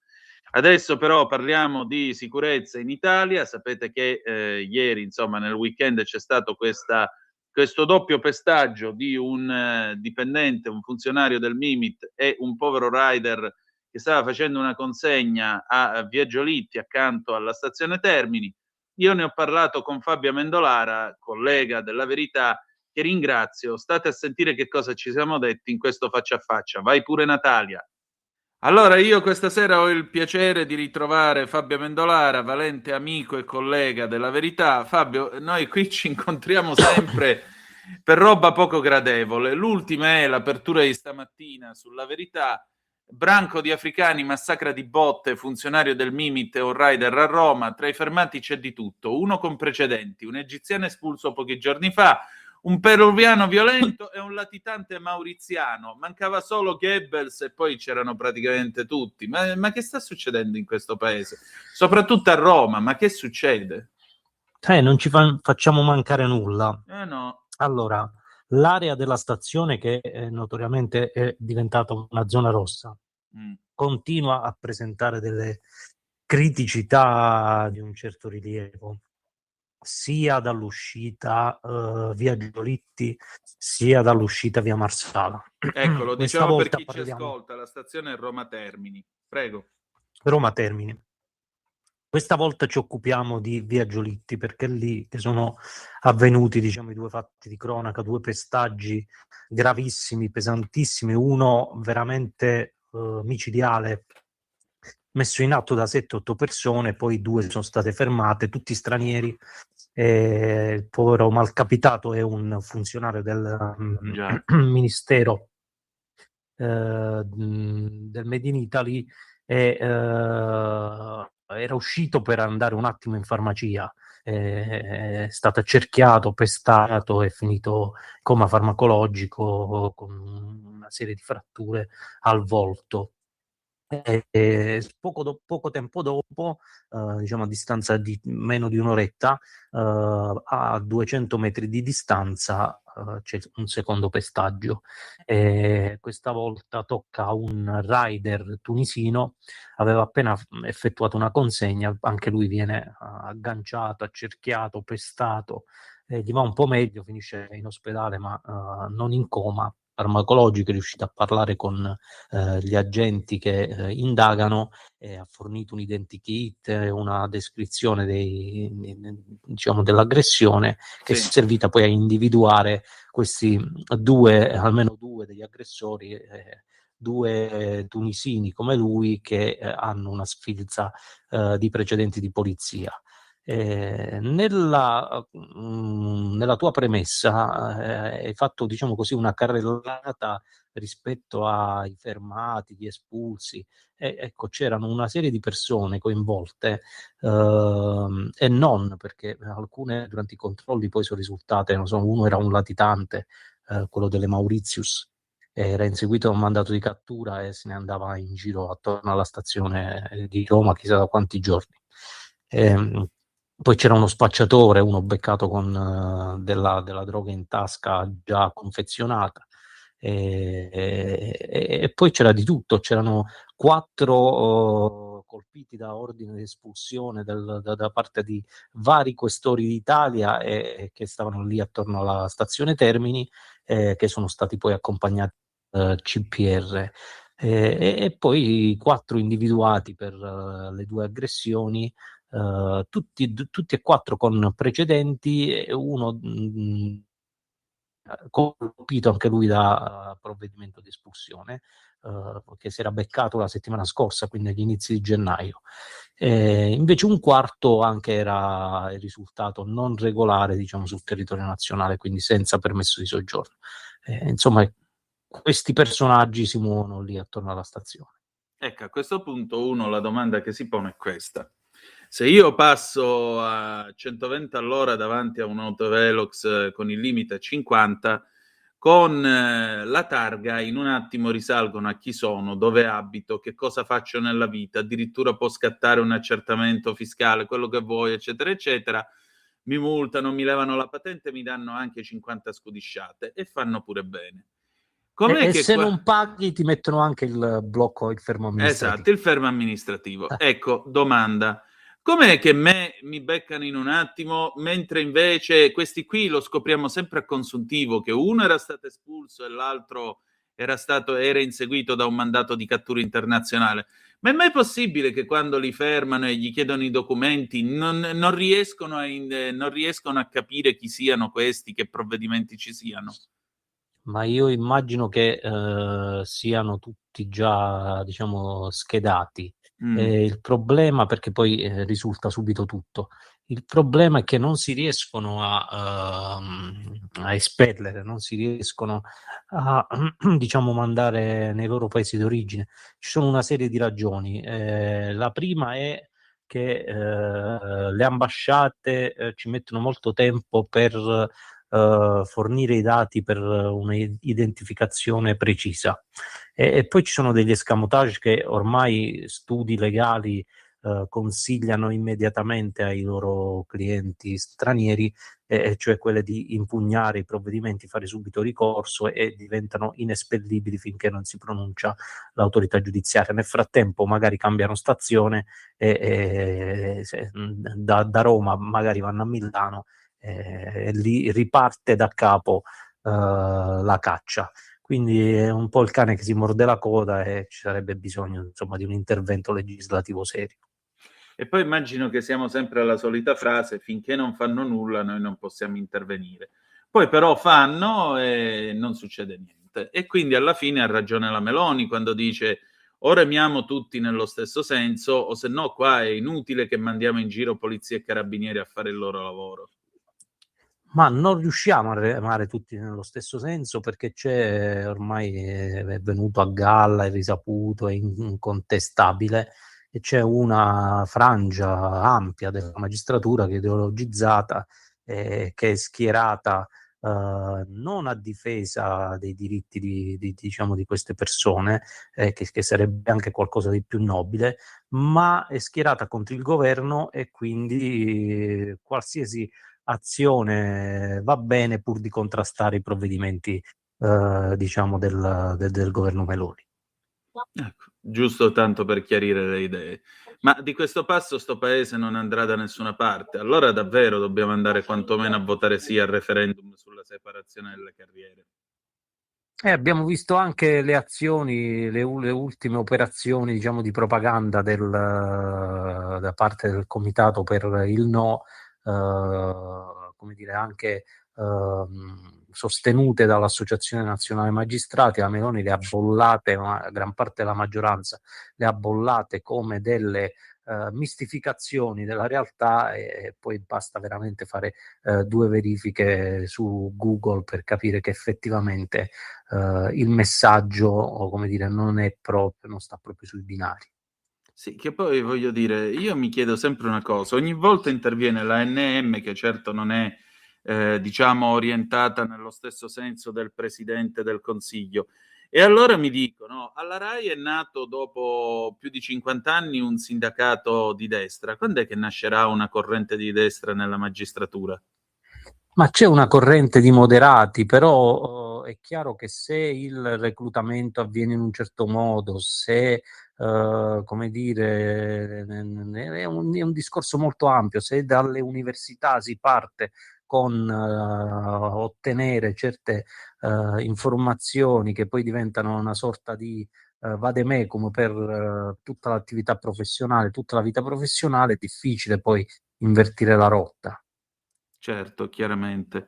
Adesso però parliamo di sicurezza in Italia. Sapete che ieri, insomma, nel weekend c'è stato questo doppio pestaggio di un dipendente, un funzionario del Mimit e un povero rider che stava facendo una consegna a Via Giolitti accanto alla stazione Termini. Io ne ho parlato con Fabio Amendolara, collega della Verità, che ringrazio. State a sentire che cosa ci siamo detti in questo faccia a faccia. Vai pure Natalia. Allora, io questa sera ho il piacere di ritrovare Fabio Amendolara, valente amico e collega della Verità. Fabio, noi qui ci incontriamo sempre per roba poco gradevole. L'ultima è l'apertura di stamattina sulla Verità. Branco di africani massacra di botte funzionario del Mimit e un rider a Roma. Tra i fermati c'è di tutto, uno con precedenti, un egiziano espulso pochi giorni fa, un peruviano violento e un latitante mauriziano. Mancava solo Goebbels e poi c'erano praticamente tutti. Ma che sta succedendo in questo paese? Soprattutto a Roma, ma che succede? Non ci facciamo mancare nulla. No. Allora, l'area della stazione, che notoriamente è diventata una zona rossa, continua a presentare delle criticità di un certo rilievo, sia dall'uscita via Giolitti, sia dall'uscita via Marsala. Ecco, lo Questa diciamo per volta chi ci parliamo ascolta, la stazione è Roma Termini. Prego. Roma Termini. Questa volta ci occupiamo di via Giolitti, perché è lì che sono avvenuti, diciamo, i due fatti di cronaca, due pestaggi gravissimi, pesantissimi, uno veramente micidiale, messo in atto da 7-8 persone, poi 2 sono state fermate, tutti stranieri. Il povero malcapitato è un funzionario del Ministero del Made in Italy e era uscito per andare un attimo in farmacia, è stato accerchiato, pestato, è finito in coma farmacologico con una serie di fratture al volto. Poco tempo dopo, diciamo a distanza di meno di un'oretta, a 200 metri di distanza c'è un secondo pestaggio. Questa volta tocca a un rider tunisino, aveva appena effettuato una consegna, anche lui viene agganciato, accerchiato, pestato, gli va un po' meglio, finisce in ospedale ma non in coma farmacologico, è riuscito a parlare con gli agenti che indagano, ha fornito un identikit, una descrizione diciamo dell'aggressione, che è servita poi a individuare questi almeno due degli aggressori, 2 tunisini come lui che hanno una sfilza di precedenti di polizia. Nella tua premessa hai fatto, diciamo così, una carrellata rispetto ai fermati, gli espulsi. Ecco, c'erano una serie di persone coinvolte e non, perché alcune durante i controlli poi sono risultate, non so, uno era un latitante, quello delle Mauritius, era inseguito da un mandato di cattura e se ne andava in giro attorno alla stazione di Roma chissà da quanti giorni. Poi c'era uno spacciatore, uno beccato con della droga in tasca già confezionata, e poi c'era di tutto, c'erano 4 colpiti da ordine di espulsione da parte di vari questori d'Italia che stavano lì attorno alla stazione Termini, che sono stati poi accompagnati CPR. E poi 4 individuati per le 2 aggressioni, tutti e 4 con precedenti, e uno colpito anche lui da provvedimento di espulsione, che si era beccato la settimana scorsa, quindi agli inizi di gennaio. Invece un quarto anche era il risultato non regolare, diciamo, sul territorio nazionale, quindi senza permesso di soggiorno. Insomma, questi personaggi si muovono lì attorno alla stazione. Ecco, a questo punto la domanda che si pone è questa. Se io passo a 120 all'ora davanti a un autovelox con il limite a 50, con la targa in un attimo risalgono a chi sono, dove abito, che cosa faccio nella vita, addirittura può scattare un accertamento fiscale, quello che vuoi, eccetera, eccetera. mi multano, mi levano la patente, mi danno anche 50 scudisciate e fanno pure bene. Com'è E che se qua... non paghi ti mettono anche il blocco, il fermo amministrativo. Esatto, il fermo amministrativo. Ecco, domanda. Com'è che me mi beccano in un attimo, mentre invece questi qui lo scopriamo sempre a consuntivo, che uno era stato espulso e l'altro era inseguito da un mandato di cattura internazionale? Ma è mai possibile che quando li fermano e gli chiedono i documenti non riescono a capire chi siano questi, che provvedimenti ci siano? Ma io immagino che siano tutti già, diciamo, schedati. Il problema, perché poi risulta subito tutto, il problema è che non si riescono a espellere, non si riescono a diciamo mandare nei loro paesi d'origine. Ci sono una serie di ragioni. La prima è che le ambasciate ci mettono molto tempo per fornire i dati per un'identificazione precisa. E poi ci sono degli escamotage che ormai studi legali consigliano immediatamente ai loro clienti stranieri, cioè quelle di impugnare i provvedimenti, fare subito ricorso, e diventano inespellibili finché non si pronuncia l'autorità giudiziaria. Nel frattempo magari cambiano stazione e da Roma magari vanno a Milano, e lì riparte da capo la caccia. Quindi è un po' il cane che si morde la coda e ci sarebbe bisogno, insomma, di un intervento legislativo serio. E poi immagino che siamo sempre alla solita frase: finché non fanno nulla noi non possiamo intervenire. Poi però fanno e non succede niente. E quindi alla fine ha ragione la Meloni quando dice: o remiamo tutti nello stesso senso, o se no qua è inutile che mandiamo in giro polizia e carabinieri a fare il loro lavoro. Ma non riusciamo a remare tutti nello stesso senso, perché c'è, ormai è venuto a galla, è risaputo, è incontestabile, e c'è una frangia ampia della magistratura che è ideologizzata, che è schierata non a difesa dei diritti diciamo, di queste persone, che sarebbe anche qualcosa di più nobile, ma è schierata contro il governo, e quindi qualsiasi azione va bene pur di contrastare i provvedimenti diciamo del governo Meloni. Ecco, giusto tanto per chiarire le idee. Ma di questo passo sto paese non andrà da nessuna parte. Allora davvero dobbiamo andare quantomeno a votare sì al referendum sulla separazione delle carriere. Abbiamo visto anche le azioni, le ultime operazioni, diciamo, di propaganda da parte del Comitato per il No, come dire, anche sostenute dall'Associazione Nazionale Magistrati. La Meloni le ha bollate, ma gran parte della maggioranza le ha bollate come delle mistificazioni della realtà, e poi basta veramente fare 2 verifiche su Google per capire che effettivamente il messaggio, o come dire, non sta proprio sui binari. Sì, che poi voglio dire, io mi chiedo sempre una cosa: ogni volta interviene l'ANM, che certo non è diciamo orientata nello stesso senso del Presidente del Consiglio, e allora mi dicono: alla RAI è nato dopo più di 50 anni un sindacato di destra. Quando è che nascerà una corrente di destra nella magistratura? Ma c'è una corrente di moderati, però è chiaro che se il reclutamento avviene in un certo modo, se come dire, è un discorso molto ampio, se dalle università si parte con ottenere certe informazioni che poi diventano una sorta di vademecum per tutta l'attività professionale, tutta la vita professionale, è difficile poi invertire la rotta. Certo, chiaramente.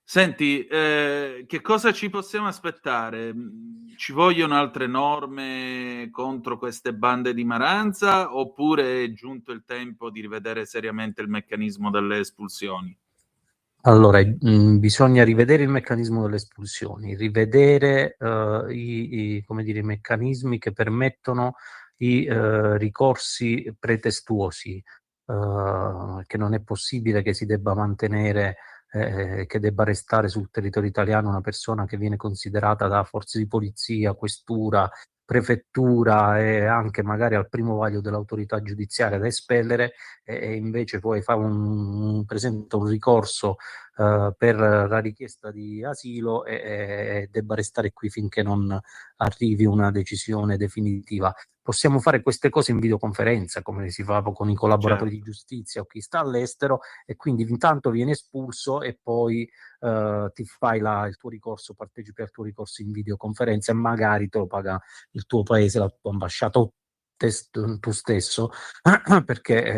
Senti, che cosa ci possiamo aspettare? Ci vogliono altre norme contro queste bande di maranza, oppure è giunto il tempo di rivedere seriamente il meccanismo delle espulsioni? Allora, bisogna rivedere il meccanismo delle espulsioni, rivedere come dire, i meccanismi che permettono i ricorsi pretestuosi, che non è possibile che si debba mantenere, che debba restare sul territorio italiano una persona che viene considerata da forze di polizia, questura, prefettura e anche magari al primo vaglio dell'autorità giudiziaria da espellere, e invece poi presenta un ricorso per la richiesta di asilo e debba restare qui finché non arrivi una decisione definitiva. Possiamo fare queste cose in videoconferenza, come si fa con i collaboratori di giustizia o chi sta all'estero, e quindi intanto viene espulso e poi ti fai il tuo ricorso, partecipi al tuo ricorso in videoconferenza e magari te lo paga il tuo paese, la tua ambasciata o tu stesso, perché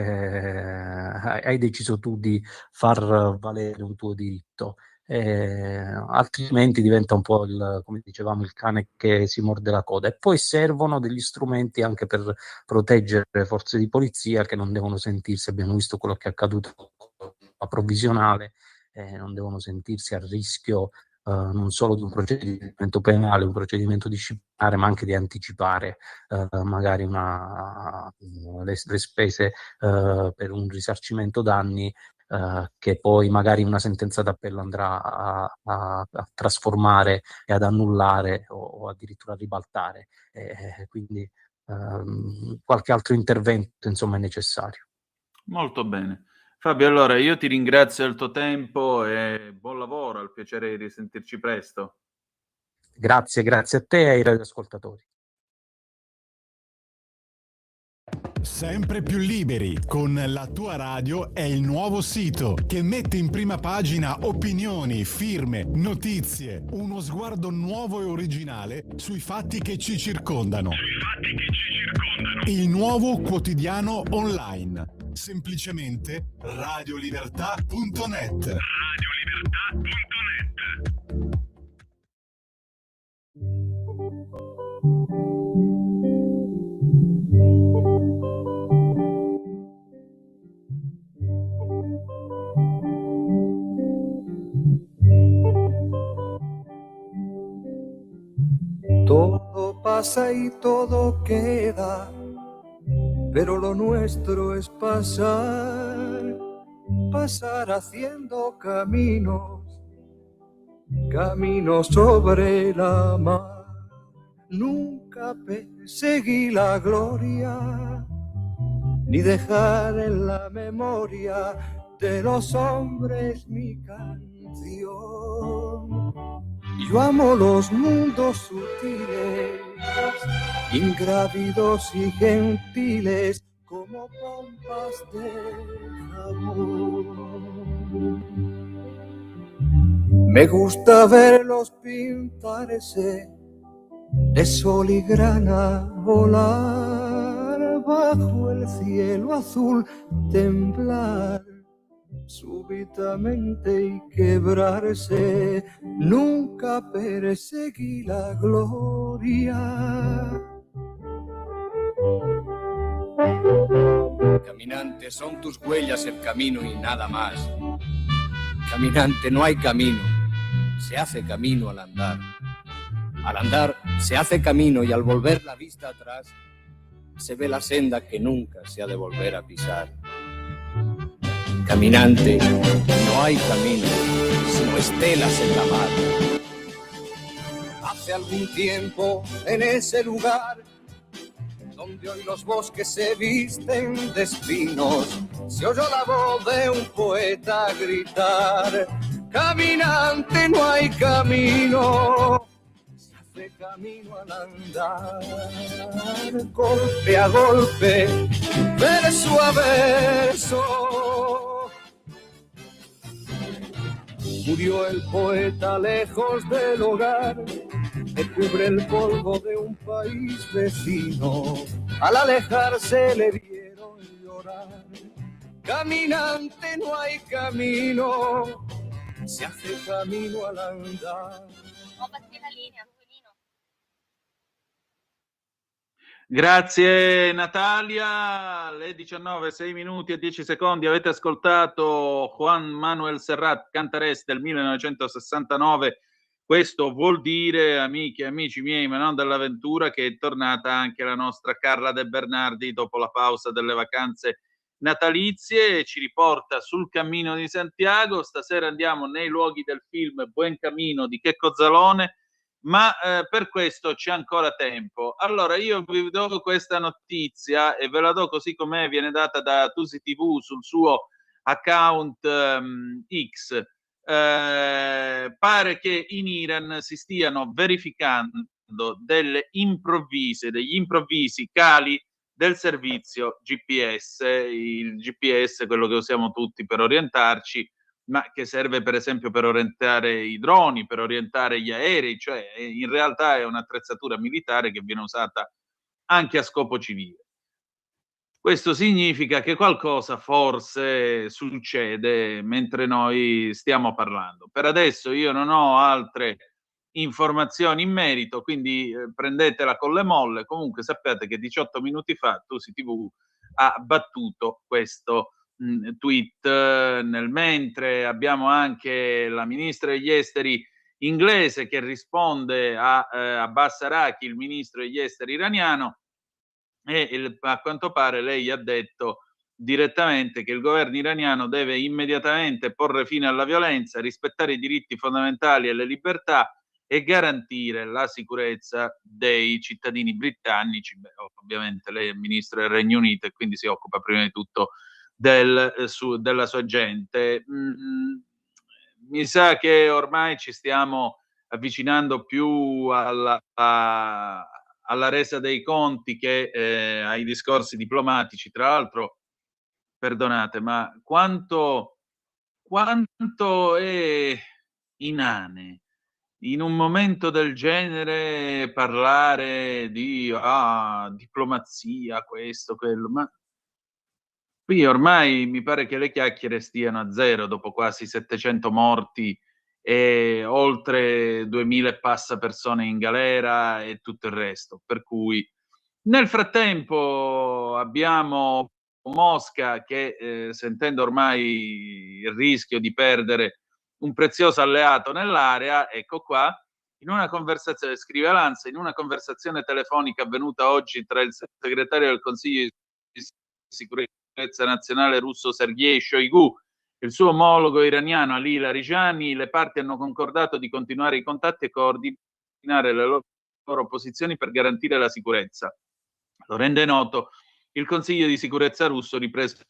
hai deciso tu di far valere un tuo diritto. Altrimenti diventa un po' come dicevamo, il cane che si morde la coda. E poi servono degli strumenti anche per proteggere le forze di polizia, che non devono sentirsi, abbiamo visto quello che è accaduto a provvisionale, non devono sentirsi a rischio non solo di un procedimento penale, un procedimento disciplinare, ma anche di anticipare magari le spese per un risarcimento danni, che poi magari una sentenza d'appello andrà a trasformare e ad annullare o addirittura a ribaltare. Quindi qualche altro intervento, insomma, è necessario. Molto bene. Fabio, allora io ti ringrazio del tuo tempo e buon lavoro, al piacere di risentirci presto. Grazie a te e ai radioascoltatori. Sempre più liberi con La Tua Radio è il nuovo sito che mette in prima pagina opinioni, firme, notizie, uno sguardo nuovo e originale sui fatti che ci circondano. Il nuovo quotidiano online. Semplicemente radiolibertà.net. Todo pasa y todo queda, pero lo nuestro es pasar, pasar haciendo caminos, caminos sobre la mar. Nunca perseguí la gloria, ni dejar en la memoria de los hombres mi canción. Yo amo los mundos sutiles, ingrávidos y gentiles, como pompas de jabón. Me gusta verlos pintarse de sol y grana, volar bajo el cielo azul, temblar súbitamente y quebrarse. Nunca perseguí la gloria. Caminante, son tus huellas el camino y nada más. Caminante, no hay camino, se hace camino al andar. Al andar se hace camino y al volver la vista atrás se ve la senda que nunca se ha de volver a pisar. Caminante, no hay camino, sino estelas en la mar. Hace algún tiempo en ese lugar donde hoy los bosques se visten de espinos, se oyó la voz de un poeta gritar: caminante, no hay camino, se hace camino al andar. Golpe a golpe, verso a verso, murió el poeta lejos del hogar, me cubre el polvo de un país vecino. Al alejarse le vieron llorar. Caminante, no hay camino, se hace camino al andar. Grazie Natalia, le 19, 6 minuti e 10 secondi avete ascoltato Juan Manuel Serrat, Cantarés del 1969. Questo vuol dire, amiche e amici miei, ma non dell'avventura, che è tornata anche la nostra Carla De Bernardi dopo la pausa delle vacanze natalizie e ci riporta sul cammino di Santiago. Stasera andiamo nei luoghi del film Buen Camino di Checco Zalone, ma per questo c'è ancora tempo. Allora io vi do questa notizia e ve la do così com'è, viene data da Tusi TV sul suo account X. Pare che in Iran si stiano verificando degli improvvisi cali del servizio GPS, il GPS, quello che usiamo tutti per orientarci, ma che serve per esempio per orientare i droni, per orientare gli aerei, cioè in realtà è un'attrezzatura militare che viene usata anche a scopo civile. Questo significa che qualcosa forse succede mentre noi stiamo parlando. Per adesso io non ho altre informazioni in merito, quindi prendetela con le molle. Comunque sappiate che 18 minuti fa Tusi TV ha battuto questo tweet. Nel mentre abbiamo anche la ministra degli esteri inglese che risponde a Abbas Araki, il ministro degli esteri iraniano, e a quanto pare lei ha detto direttamente che il governo iraniano deve immediatamente porre fine alla violenza, rispettare i diritti fondamentali e le libertà e garantire la sicurezza dei cittadini britannici. Beh, ovviamente lei è ministro del Regno Unito e quindi si occupa prima di tutto della sua gente. Mi sa che ormai ci stiamo avvicinando più alla resa dei conti che ai discorsi diplomatici. Tra l'altro, perdonate, ma quanto è inane in un momento del genere parlare di diplomazia, questo, quello, ma qui ormai mi pare che le chiacchiere stiano a zero dopo quasi 700 morti e oltre 2000 e passa persone in galera e tutto il resto. Per cui nel frattempo abbiamo Mosca che sentendo ormai il rischio di perdere un prezioso alleato nell'area, ecco qua, in una conversazione, scrive Lanza, in una conversazione telefonica avvenuta oggi tra il segretario del Consiglio di Sicurezza Nazionale russo Sergei Shoigu e il suo omologo iraniano Ali Larijani, le parti hanno concordato di continuare i contatti e coordinare le loro posizioni per garantire la sicurezza. Lo rende noto il Consiglio di Sicurezza russo ripreso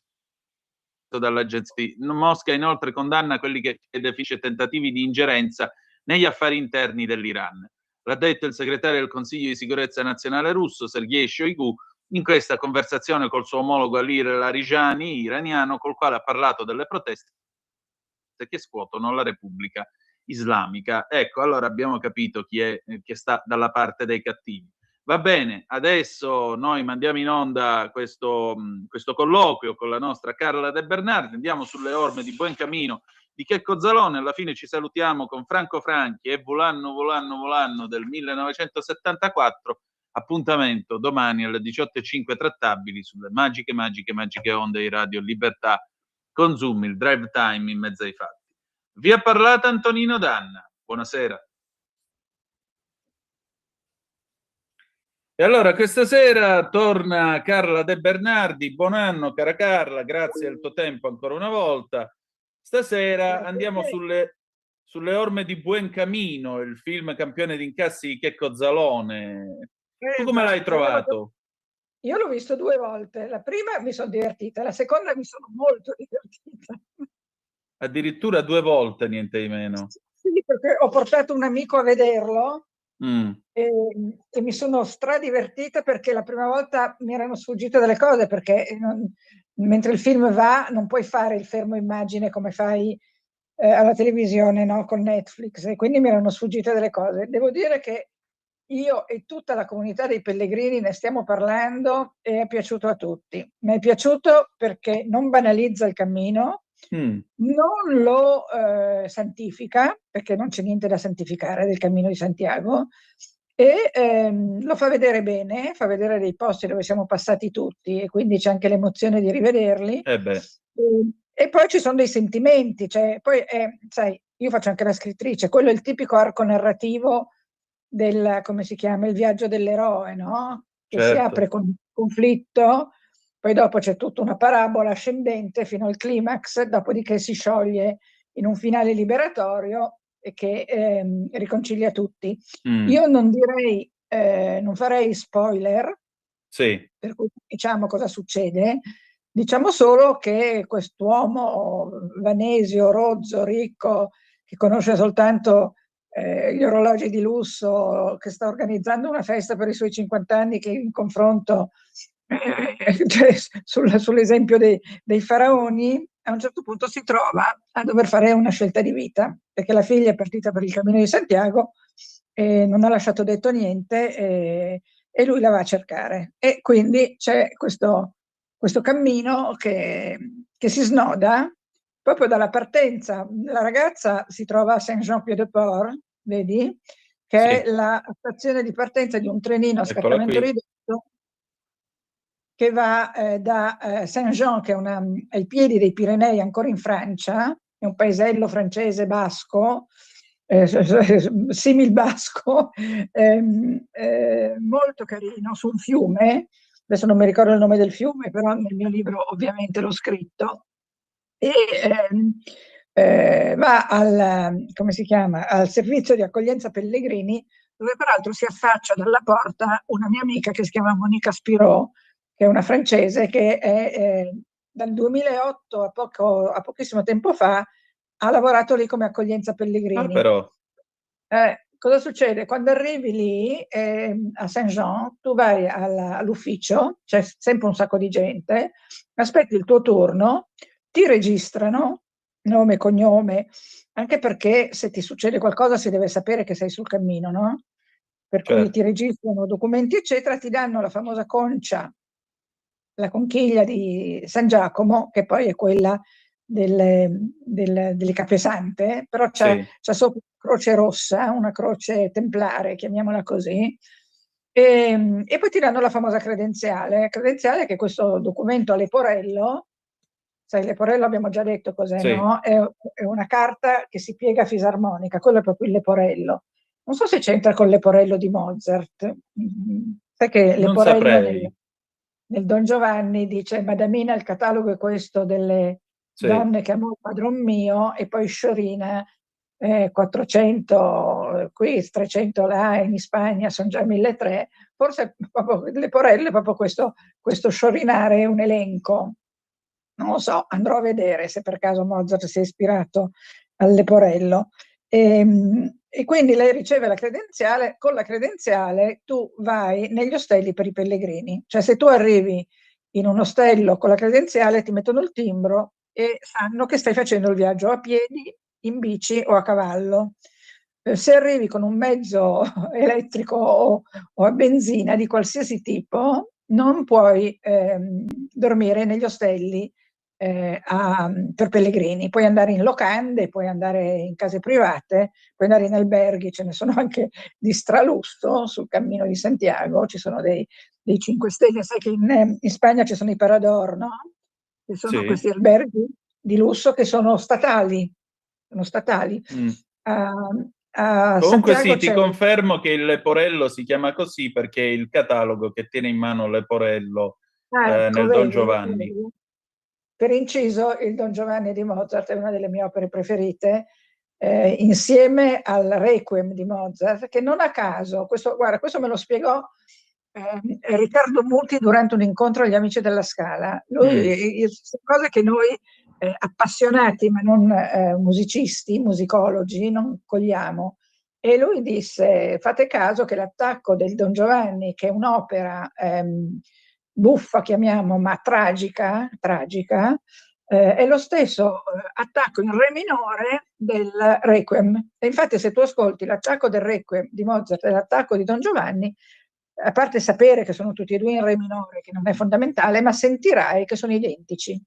dall'agenzia. Mosca inoltre condanna quelli che definisce tentativi di ingerenza negli affari interni dell'Iran. L'ha detto il segretario del Consiglio di Sicurezza Nazionale russo Sergei Shoigu in questa conversazione col suo omologo Ali Larijani iraniano, col quale ha parlato delle proteste che scuotono la Repubblica Islamica. Ecco, allora abbiamo capito chi è che sta dalla parte dei cattivi. Va bene, adesso noi mandiamo in onda questo colloquio con la nostra Carla De Bernardi, andiamo sulle orme di Buoncamino di Checco Zalone, alla fine ci salutiamo con Franco Franchi e Volano del 1974, appuntamento domani alle 18:05 trattabili sulle magiche onde di Radio Libertà con Zoom, il drive time in mezzo ai fatti. Vi ha parlato Antonino Danna, buonasera. E allora questa sera torna Carla De Bernardi. Buon anno cara Carla, grazie del tuo tempo ancora una volta. Stasera andiamo sulle orme di Buoncamino, il film campione di incassi di Checco Zalone. Tu come l'hai trovato? Io l'ho visto 2 volte, la prima mi sono divertita, la seconda mi sono molto divertita. Addirittura 2 volte, niente di meno. Sì, perché ho portato un amico a vederlo. E mi sono stradivertita perché la prima volta mi erano sfuggite delle cose, perché mentre il film va non puoi fare il fermo immagine come fai alla televisione, no? Con Netflix, e quindi mi erano sfuggite delle cose. Devo dire che io e tutta la comunità dei pellegrini ne stiamo parlando e è piaciuto a tutti. Mi è piaciuto perché non banalizza il cammino, non lo santifica, perché non c'è niente da santificare del Cammino di Santiago, e lo fa vedere bene, fa vedere dei posti dove siamo passati tutti e quindi c'è anche l'emozione di rivederli. E poi ci sono dei sentimenti, cioè, poi sai, io faccio anche la scrittrice, quello è il tipico arco narrativo del, come si chiama, il viaggio dell'eroe, no? Che si apre con un conflitto, poi dopo c'è tutta una parabola ascendente fino al climax, dopodiché si scioglie in un finale liberatorio e che riconcilia tutti. Mm. Io non direi, non farei spoiler, Sì. per cui diciamo cosa succede. Diciamo solo che quest'uomo vanesio, rozzo, ricco, che conosce soltanto gli orologi di lusso, che sta organizzando una festa per i suoi 50 anni, che in confronto cioè, sull'esempio dei faraoni, a un certo punto si trova a dover fare una scelta di vita, perché la figlia è partita per il Cammino di Santiago e non ha lasciato detto niente, e lui la va a cercare. E quindi c'è questo cammino che si snoda proprio dalla partenza. La ragazza si trova a Saint-Jean-Pied-de-Port, vedi, che Sì. è la stazione di partenza di un trenino a Eccola scartamento qui. ridotto che va da Saint-Jean, che è ai piedi dei Pirenei, ancora in Francia, è un paesello francese basco, simil basco, molto carino, su un fiume. Adesso non mi ricordo il nome del fiume, però nel mio libro ovviamente l'ho scritto. E va come si chiama, al servizio di accoglienza pellegrini, dove peraltro si affaccia dalla porta una mia amica che si chiama Monica Spirò, che è una francese che è, dal 2008 a pochissimo tempo fa, ha lavorato lì come accoglienza Ah, pellegrini. però. Cosa succede? Quando arrivi lì a Saint-Jean, tu vai all'ufficio, c'è sempre un sacco di gente, aspetti il tuo turno, ti registrano, nome e cognome, anche perché se ti succede qualcosa si deve sapere che sei sul cammino, no? Per cui Certo. ti registrano documenti, eccetera, ti danno la famosa concia, la conchiglia di San Giacomo, che poi è quella delle Capesante, però c'è Sì. sopra una croce rossa, una croce templare, chiamiamola così, e poi ti danno la famosa credenziale che è questo documento a leporello. Sai, leporello abbiamo già detto cos'è, Sì. no? È una carta che si piega a fisarmonica, quello è proprio il leporello. Non so se c'entra con il leporello di Mozart. Sai che Non leporello saprei. nel Don Giovanni dice: Madamina, il catalogo è questo delle Sì. donne che amò il padron mio, e poi sciorina 400 qui, 300 là, in Spagna sono già 1300. Forse proprio leporello è proprio questo sciorinare un elenco. Non lo so, andrò a vedere se per caso Mozart si è ispirato al leporello. E quindi lei riceve la credenziale, con la credenziale tu vai negli ostelli per i pellegrini, cioè se tu arrivi in un ostello con la credenziale ti mettono il timbro e sanno che stai facendo il viaggio a piedi, in bici o a cavallo. Se arrivi con un mezzo elettrico o a benzina di qualsiasi tipo, non puoi dormire negli ostelli per pellegrini. Puoi andare in locande, puoi andare in case private, puoi andare in alberghi, ce ne sono anche di stralusso sul Cammino di Santiago, ci sono dei 5 stelle. Sai che in Spagna ci sono i Parador, no? Che sono Sì. questi alberghi di lusso che sono statali. Mm. A Comunque Santiago sì, ti c'è confermo che il leporello si chiama così perché è il catalogo che tiene in mano Leporello ecco, nel Don vedi, Giovanni. vedi. Per inciso, il Don Giovanni di Mozart è una delle mie opere preferite, insieme al Requiem di Mozart, che non a caso, questo me lo spiegò Riccardo Muti durante un incontro agli Amici della Scala. Lui, cose che noi appassionati ma non musicisti, musicologi, non cogliamo. E lui disse: fate caso che l'attacco del Don Giovanni, che è un'opera buffa, chiamiamo, ma tragica, è lo stesso attacco in re minore del Requiem. E infatti se tu ascolti l'attacco del Requiem di Mozart e l'attacco di Don Giovanni, a parte sapere che sono tutti e due in re minore, che non è fondamentale, ma sentirai che sono identici.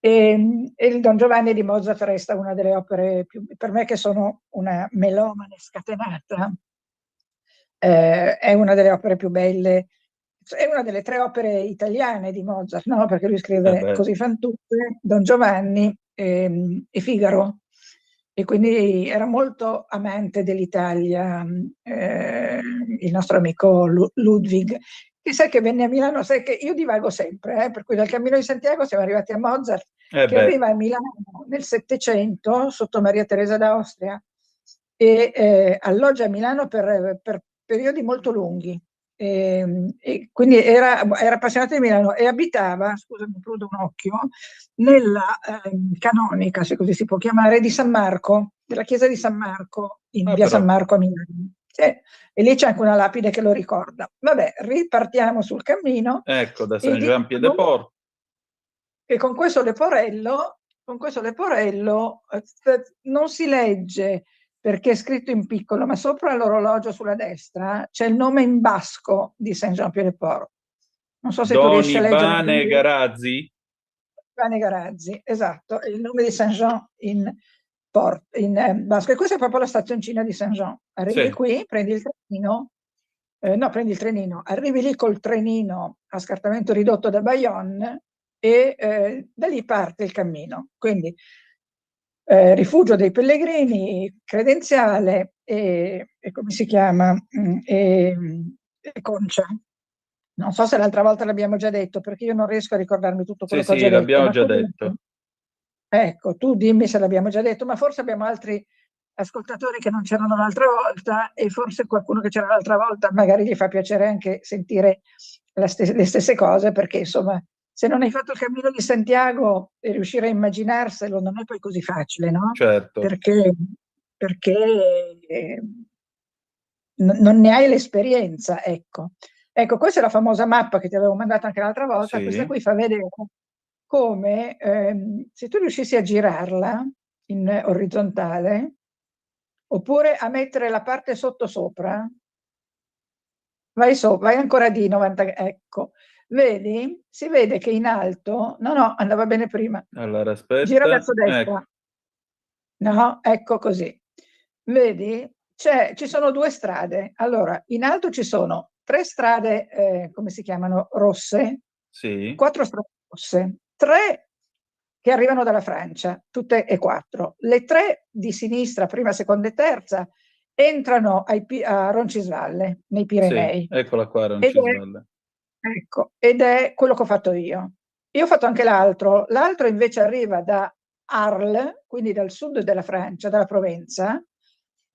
E il Don Giovanni di Mozart resta una delle opere più, per me che sono una melomane scatenata, è una delle opere più belle, è una delle 3 opere italiane di Mozart, no? Perché lui scrive Così fan tutte, Don Giovanni e Figaro, e quindi era molto amante dell'Italia, il nostro amico Ludwig, che sai che venne a Milano, sai che io divago sempre, per cui dal Cammino di Santiago siamo arrivati a Mozart, che arriva a Milano nel Settecento sotto Maria Teresa d'Austria, e alloggia a Milano per periodi molto lunghi. E quindi era appassionato di Milano e abitava, scusami, prudo un occhio, nella canonica, se così si può chiamare, di San Marco, della chiesa di San Marco, in via San Marco a Milano. E lì c'è anche una lapide che lo ricorda. Vabbè, ripartiamo sul cammino. Ecco, da Saint-Jean-Pied-de-Port. E con questo leporello non si legge perché è scritto in piccolo, ma sopra l'orologio sulla destra c'è il nome in basco di Saint-Jean-Pied-de-Port. Non so se tu riesci a leggere. Bane Garazzi? Bane Garazzi, esatto, è il nome di Saint-Jean in basco. E questa è proprio la stazioncina di Saint-Jean. Arrivi qui, prendi il trenino, arrivi lì col trenino a scartamento ridotto da Bayonne e da lì parte il cammino. Quindi rifugio dei pellegrini, credenziale e come si chiama? E Concia. Non so se l'altra volta l'abbiamo già detto, perché io non riesco a ricordarmi tutto quello che ho già detto. L'abbiamo già detto. Ecco, tu dimmi se l'abbiamo già detto, ma forse abbiamo altri ascoltatori che non c'erano l'altra volta e forse qualcuno che c'era l'altra volta magari gli fa piacere anche sentire le stesse cose, perché insomma, se non hai fatto il cammino di Santiago e riuscire a immaginarselo non è poi così facile, no? Certo. Perché non ne hai l'esperienza, ecco. Ecco, questa è la famosa mappa che ti avevo mandato anche l'altra volta. Questa qui fa vedere come se tu riuscissi a girarla in orizzontale oppure a mettere la parte sotto sopra, vai ancora di 90, ecco, vedi? Si vede che in alto, no, andava bene prima. Allora, aspetta. Gira verso destra. No, ecco così. Vedi? Ci sono due strade. Allora, in alto ci sono 3 strade, come si chiamano? Rosse. Sì. 4 strade rosse. 3 che arrivano dalla Francia, tutte e 4. Le 3 di sinistra, prima, seconda e terza, entrano a Roncisvalle, nei Pirenei. Sì, eccola qua, Roncisvalle. Ed è quello che ho fatto io. Io ho fatto anche l'altro. L'altro invece arriva da Arles, quindi dal sud della Francia, dalla Provenza,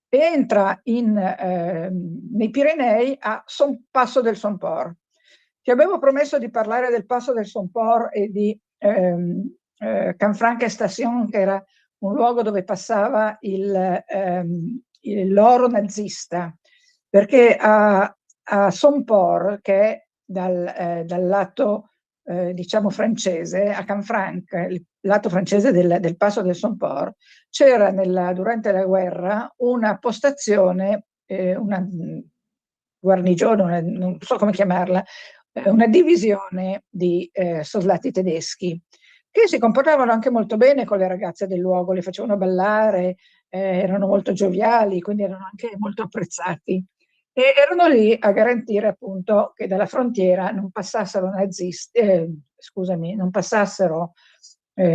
e entra nei Pirenei a Passo del Somport. Ti avevo promesso di parlare del Passo del Somport e di Canfranc Station, che era un luogo dove passava l'oro nazista, perché a Somport, che è dal lato diciamo francese, a Canfranc, il lato francese del Passo del Somport, c'era durante la guerra una postazione, una guarnigione, non so come chiamarla, una divisione di soldati tedeschi che si comportavano anche molto bene con le ragazze del luogo, le facevano ballare, erano molto gioviali, quindi erano anche molto apprezzati. E erano lì a garantire appunto che dalla frontiera non passassero non passassero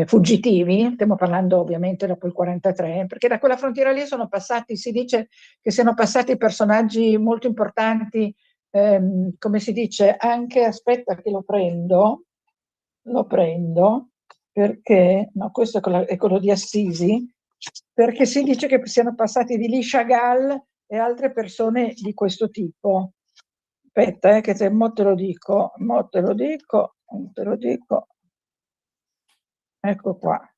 fuggitivi, stiamo parlando ovviamente dopo il 43, perché da quella frontiera lì sono passati, si dice che siano passati personaggi molto importanti, come si dice, anche, aspetta che lo prendo, perché, no, questo è quello di Assisi, perché si dice che siano passati di lì Chagall e altre persone di questo tipo. Aspetta, che mo te lo dico. Ecco qua.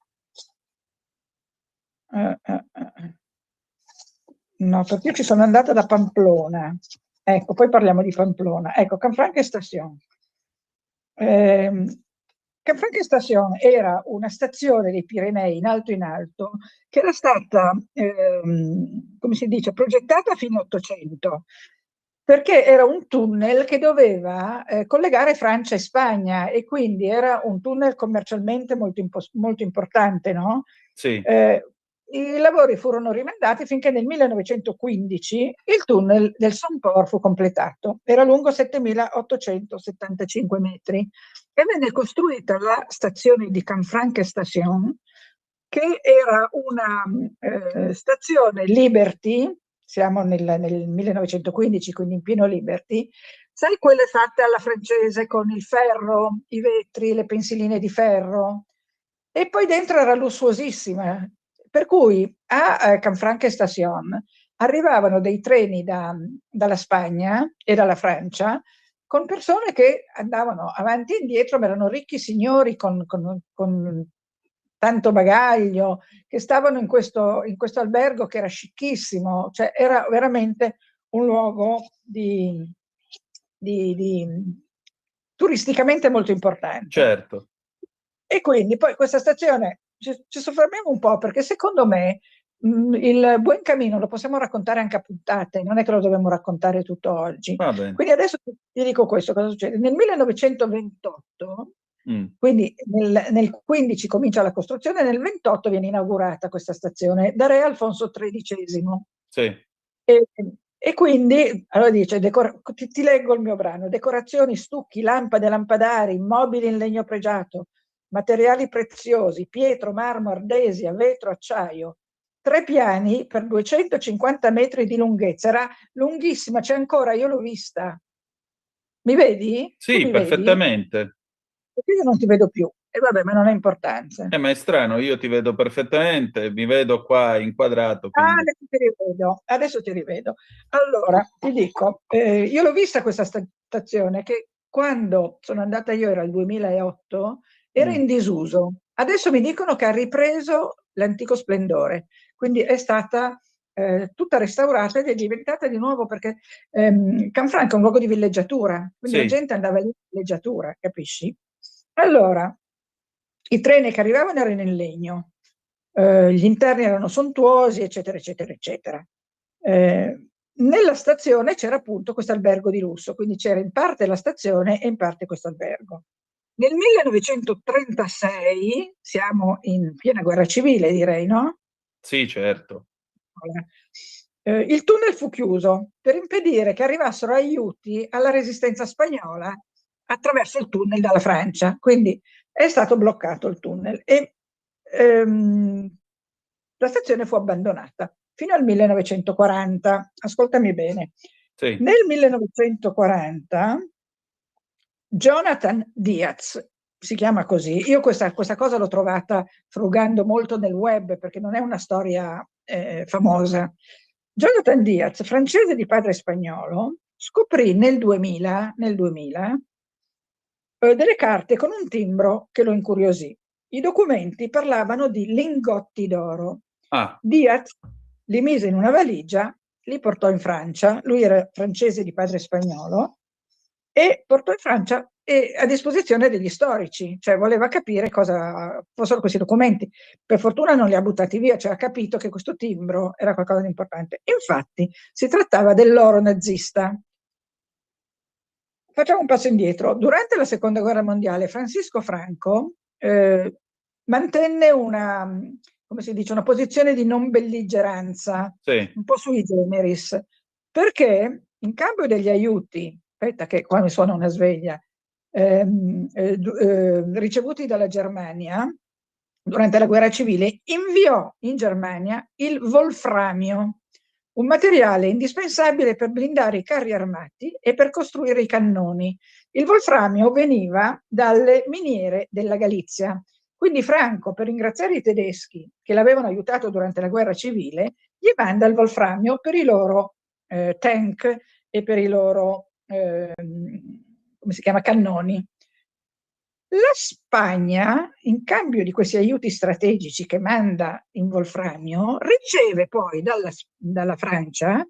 No, perché io ci sono andata da Pamplona. Ecco, poi parliamo di Pamplona. Ecco, Canfranc Station. Canfranc Station era una stazione dei Pirenei in alto, che era stata, come si dice, progettata fino all'800, perché era un tunnel che doveva collegare Francia e Spagna, e quindi era un tunnel commercialmente molto importante, no? Sì. I lavori furono rimandati finché nel 1915 il tunnel del Somport fu completato. Era lungo 7.875 metri e venne costruita la stazione di Canfranc Station, che era una stazione Liberty. Siamo nel 1915, quindi in pieno Liberty, sai quelle fatte alla francese con il ferro, i vetri, le pensiline di ferro? E poi dentro era lussuosissima, per cui a Canfranc Station arrivavano dei treni dalla Spagna e dalla Francia con persone che andavano avanti e indietro, ma erano ricchi signori con tanto bagaglio, che stavano in questo albergo che era scicchissimo, cioè era veramente un luogo turisticamente molto importante. Certo. E quindi poi questa stazione, ci soffermiamo un po', perché secondo me il Buen Camino lo possiamo raccontare anche a puntate, non è che lo dobbiamo raccontare tutto oggi. Va bene. Quindi adesso ti dico questo, cosa succede. Nel 1928, quindi nel 15 comincia la costruzione, nel 28 viene inaugurata questa stazione da Re Alfonso XIII. Sì. E quindi, allora dice, ti leggo il mio brano: decorazioni, stucchi, lampade, lampadari, mobili in legno pregiato, materiali preziosi, pietro, marmo, ardesia, vetro, acciaio, 3 piani per 250 metri di lunghezza, era lunghissima, c'è ancora, io l'ho vista. Mi vedi? Sì, mi perfettamente. Vedi? Perché io non ti vedo più. E vabbè, ma non ha importanza. Ma è strano, io ti vedo perfettamente, mi vedo qua inquadrato. Quindi... Adesso ti rivedo. Allora, ti dico, io l'ho vista questa stazione che quando sono andata io, era il 2008, era in disuso. Adesso mi dicono che ha ripreso l'antico splendore, quindi è stata tutta restaurata ed è diventata di nuovo, perché Canfranco è un luogo di villeggiatura, quindi la gente andava lì in villeggiatura, capisci? Allora, i treni che arrivavano erano in legno, gli interni erano sontuosi, eccetera, eccetera, eccetera. Nella stazione c'era appunto questo albergo di lusso, quindi c'era in parte la stazione e in parte questo albergo. Nel 1936, siamo in piena guerra civile, direi, no? Sì, certo. Il tunnel fu chiuso per impedire che arrivassero aiuti alla resistenza spagnola attraverso il tunnel dalla Francia, quindi è stato bloccato il tunnel e la stazione fu abbandonata fino al 1940. Ascoltami bene. Sì. Nel 1940 Jonathan Diaz, si chiama così, io questa cosa l'ho trovata frugando molto nel web, perché non è una storia famosa. Jonathan Diaz, francese di padre spagnolo, scoprì nel 2000 delle carte con un timbro che lo incuriosì. I documenti parlavano di lingotti d'oro. Diaz li mise in una valigia, li portò in Francia, lui era francese di padre spagnolo, e portò in Francia a disposizione degli storici, cioè voleva capire cosa fossero questi documenti. Per fortuna non li ha buttati via, cioè ha capito che questo timbro era qualcosa di importante. Infatti si trattava dell'oro nazista. Facciamo un passo indietro. Durante la Seconda Guerra Mondiale Francisco Franco mantenne una, come si dice, una posizione di non belligeranza, un po' sui generis, perché in cambio degli aiuti, aspetta che qua mi suona una sveglia, ricevuti dalla Germania durante la guerra civile, inviò in Germania il wolframio, un materiale indispensabile per blindare i carri armati e per costruire i cannoni. Il wolframio veniva dalle miniere della Galizia. Quindi Franco, per ringraziare i tedeschi che l'avevano aiutato durante la guerra civile, gli manda il wolframio per i loro tank e per i loro come si chiama, cannoni. La Spagna, in cambio di questi aiuti strategici che manda in wolframio, riceve poi dalla Francia,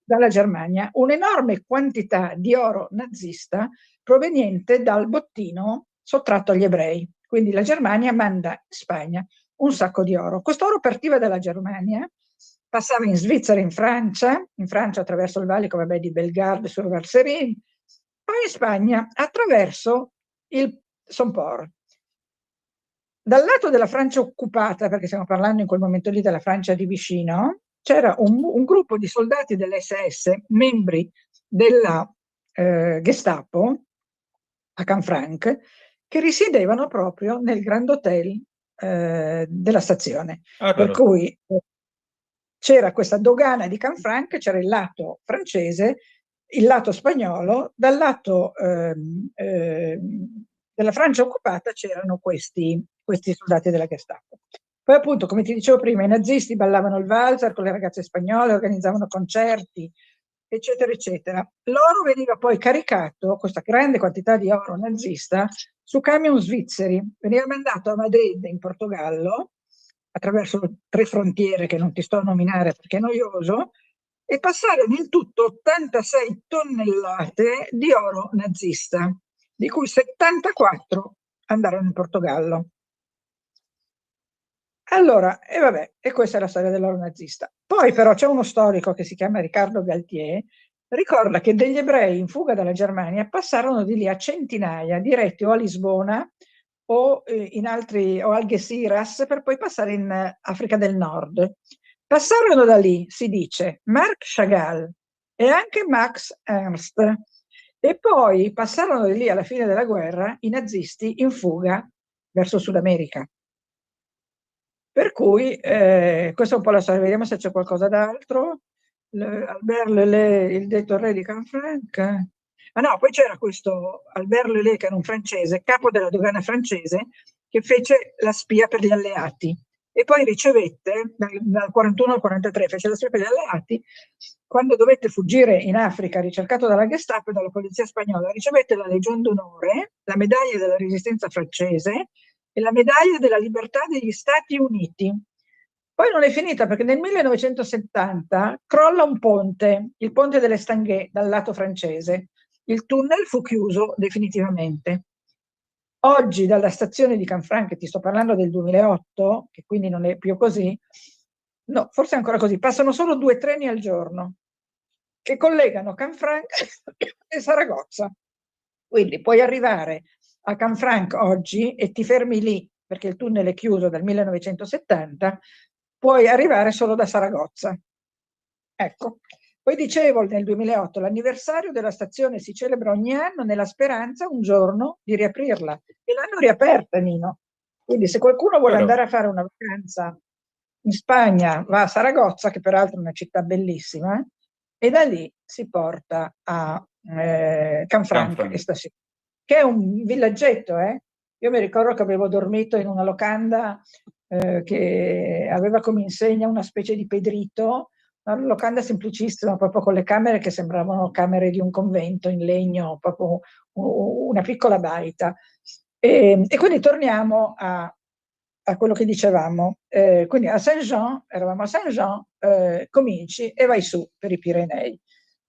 dalla Germania, un'enorme quantità di oro nazista proveniente dal bottino sottratto agli ebrei. Quindi la Germania manda in Spagna un sacco di oro. Quest'oro partiva dalla Germania, passava in Svizzera, in Francia attraverso il valico di Bellegarde sur Valserine, poi in Spagna attraverso il Somport. Dal lato della Francia occupata, perché stiamo parlando in quel momento lì della Francia di vicino, c'era un gruppo di soldati dell'SS, membri della Gestapo a Canfranc, che risiedevano proprio nel Grand Hotel della stazione. Per cui c'era questa dogana di Canfranc, c'era il lato francese, il lato spagnolo, dal lato della Francia occupata c'erano questi soldati della Gestapo. Poi appunto, come ti dicevo prima, i nazisti ballavano il valzer con le ragazze spagnole, organizzavano concerti, eccetera, eccetera. L'oro veniva poi caricato, questa grande quantità di oro nazista, su camion svizzeri. Veniva mandato a Madrid, in Portogallo, attraverso 3 frontiere che non ti sto a nominare perché è noioso, e passarono in tutto 86 tonnellate di oro nazista, di cui 74 andarono in Portogallo. Allora, e vabbè, e questa è la storia dell'oro nazista. Poi però c'è uno storico che si chiama Riccardo Galtier, ricorda che degli ebrei in fuga dalla Germania passarono di lì a centinaia, diretti o a Lisbona o in altri, o Algeciras, per poi passare in Africa del Nord. Passarono da lì, si dice, Marc Chagall e anche Max Ernst, e poi passarono di lì alla fine della guerra i nazisti in fuga verso Sud America. Per cui questa è un po' la storia. Vediamo se c'è qualcosa d'altro. Albert Lelay, il detto re di Canfranc. Ah no, poi c'era questo Albert Lelay, che era un francese, capo della dogana francese, che fece la spia per gli alleati e poi ricevette, dal 41 al 43, fece la spia per gli alleati. Quando dovette fuggire in Africa, ricercato dalla Gestapo e dalla polizia spagnola, ricevette la Legion d'Onore, la medaglia della Resistenza francese e la medaglia della libertà degli Stati Uniti. Poi non è finita, perché nel 1970 crolla un ponte, il ponte delle Stanghè, dal lato francese. Il tunnel fu chiuso definitivamente. Oggi dalla stazione di Canfranc, ti sto parlando del 2008, che quindi non è più così, no, forse è ancora così, passano solo 2 treni al giorno che collegano Canfranc e Saragozza. Quindi puoi arrivare a Canfranc oggi e ti fermi lì, perché il tunnel è chiuso dal 1970, puoi arrivare solo da Saragozza. Ecco. Poi dicevo, nel 2008 l'anniversario della stazione si celebra ogni anno nella speranza un giorno di riaprirla, e l'hanno riaperta, Nino. Quindi se qualcuno vuole andare a fare una vacanza in Spagna, va a Saragozza, che peraltro è una città bellissima, e da lì si porta a Canfranc e Stazione, che è un villaggetto. Io mi ricordo che avevo dormito in una locanda che aveva come insegna una specie di pedrito, una locanda semplicissima, proprio con le camere che sembravano camere di un convento in legno, proprio una piccola baita. E quindi torniamo a quello che dicevamo. Quindi a Saint-Jean, eravamo a Saint-Jean, cominci e vai su per i Pirenei.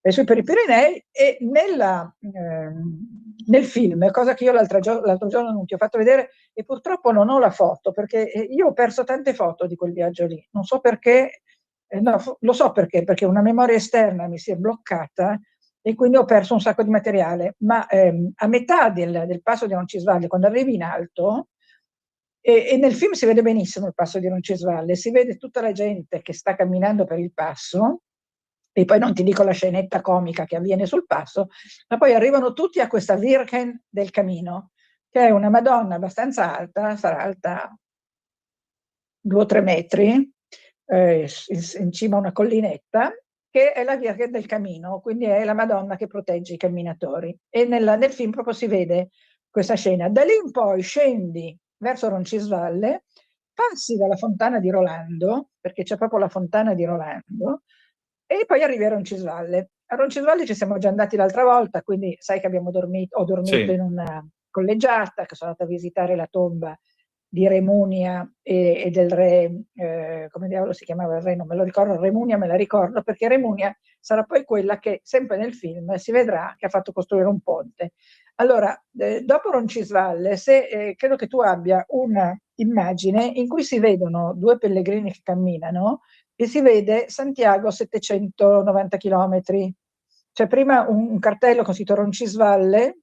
Vai su per i Pirenei e nel film, cosa che io l'altro giorno non ti ho fatto vedere, e purtroppo non ho la foto, perché io ho perso tante foto di quel viaggio lì. Non so perché. No, lo so perché una memoria esterna mi si è bloccata e quindi ho perso un sacco di materiale, ma a metà del passo di Roncisvalle, quando arrivi in alto, e nel film si vede benissimo il passo di Roncisvalle, si vede tutta la gente che sta camminando per il passo, e poi non ti dico la scenetta comica che avviene sul passo, ma poi arrivano tutti a questa Virgen del Camino, che è una Madonna abbastanza alta, sarà alta 2 o 3 metri, in cima a una collinetta, che è la Virgen del Camino, quindi è la Madonna che protegge i camminatori. E nel film proprio si vede questa scena. Da lì in poi scendi verso Roncisvalle, passi dalla fontana di Rolando, perché c'è proprio la fontana di Rolando, e poi arrivi a Roncisvalle. A Roncisvalle ci siamo già andati l'altra volta, quindi sai che ho dormito Sì. in una collegiata, che sono andata a visitare la tomba di Remunia e del re, come diavolo si chiamava il re, non me lo ricordo. Remunia me la ricordo, perché Remunia sarà poi quella che sempre nel film si vedrà che ha fatto costruire un ponte. Allora, dopo Roncisvalle, credo che tu abbia una immagine in cui si vedono 2 pellegrini che camminano e si vede Santiago 790 chilometri. C'è prima un cartello con scritto Roncisvalle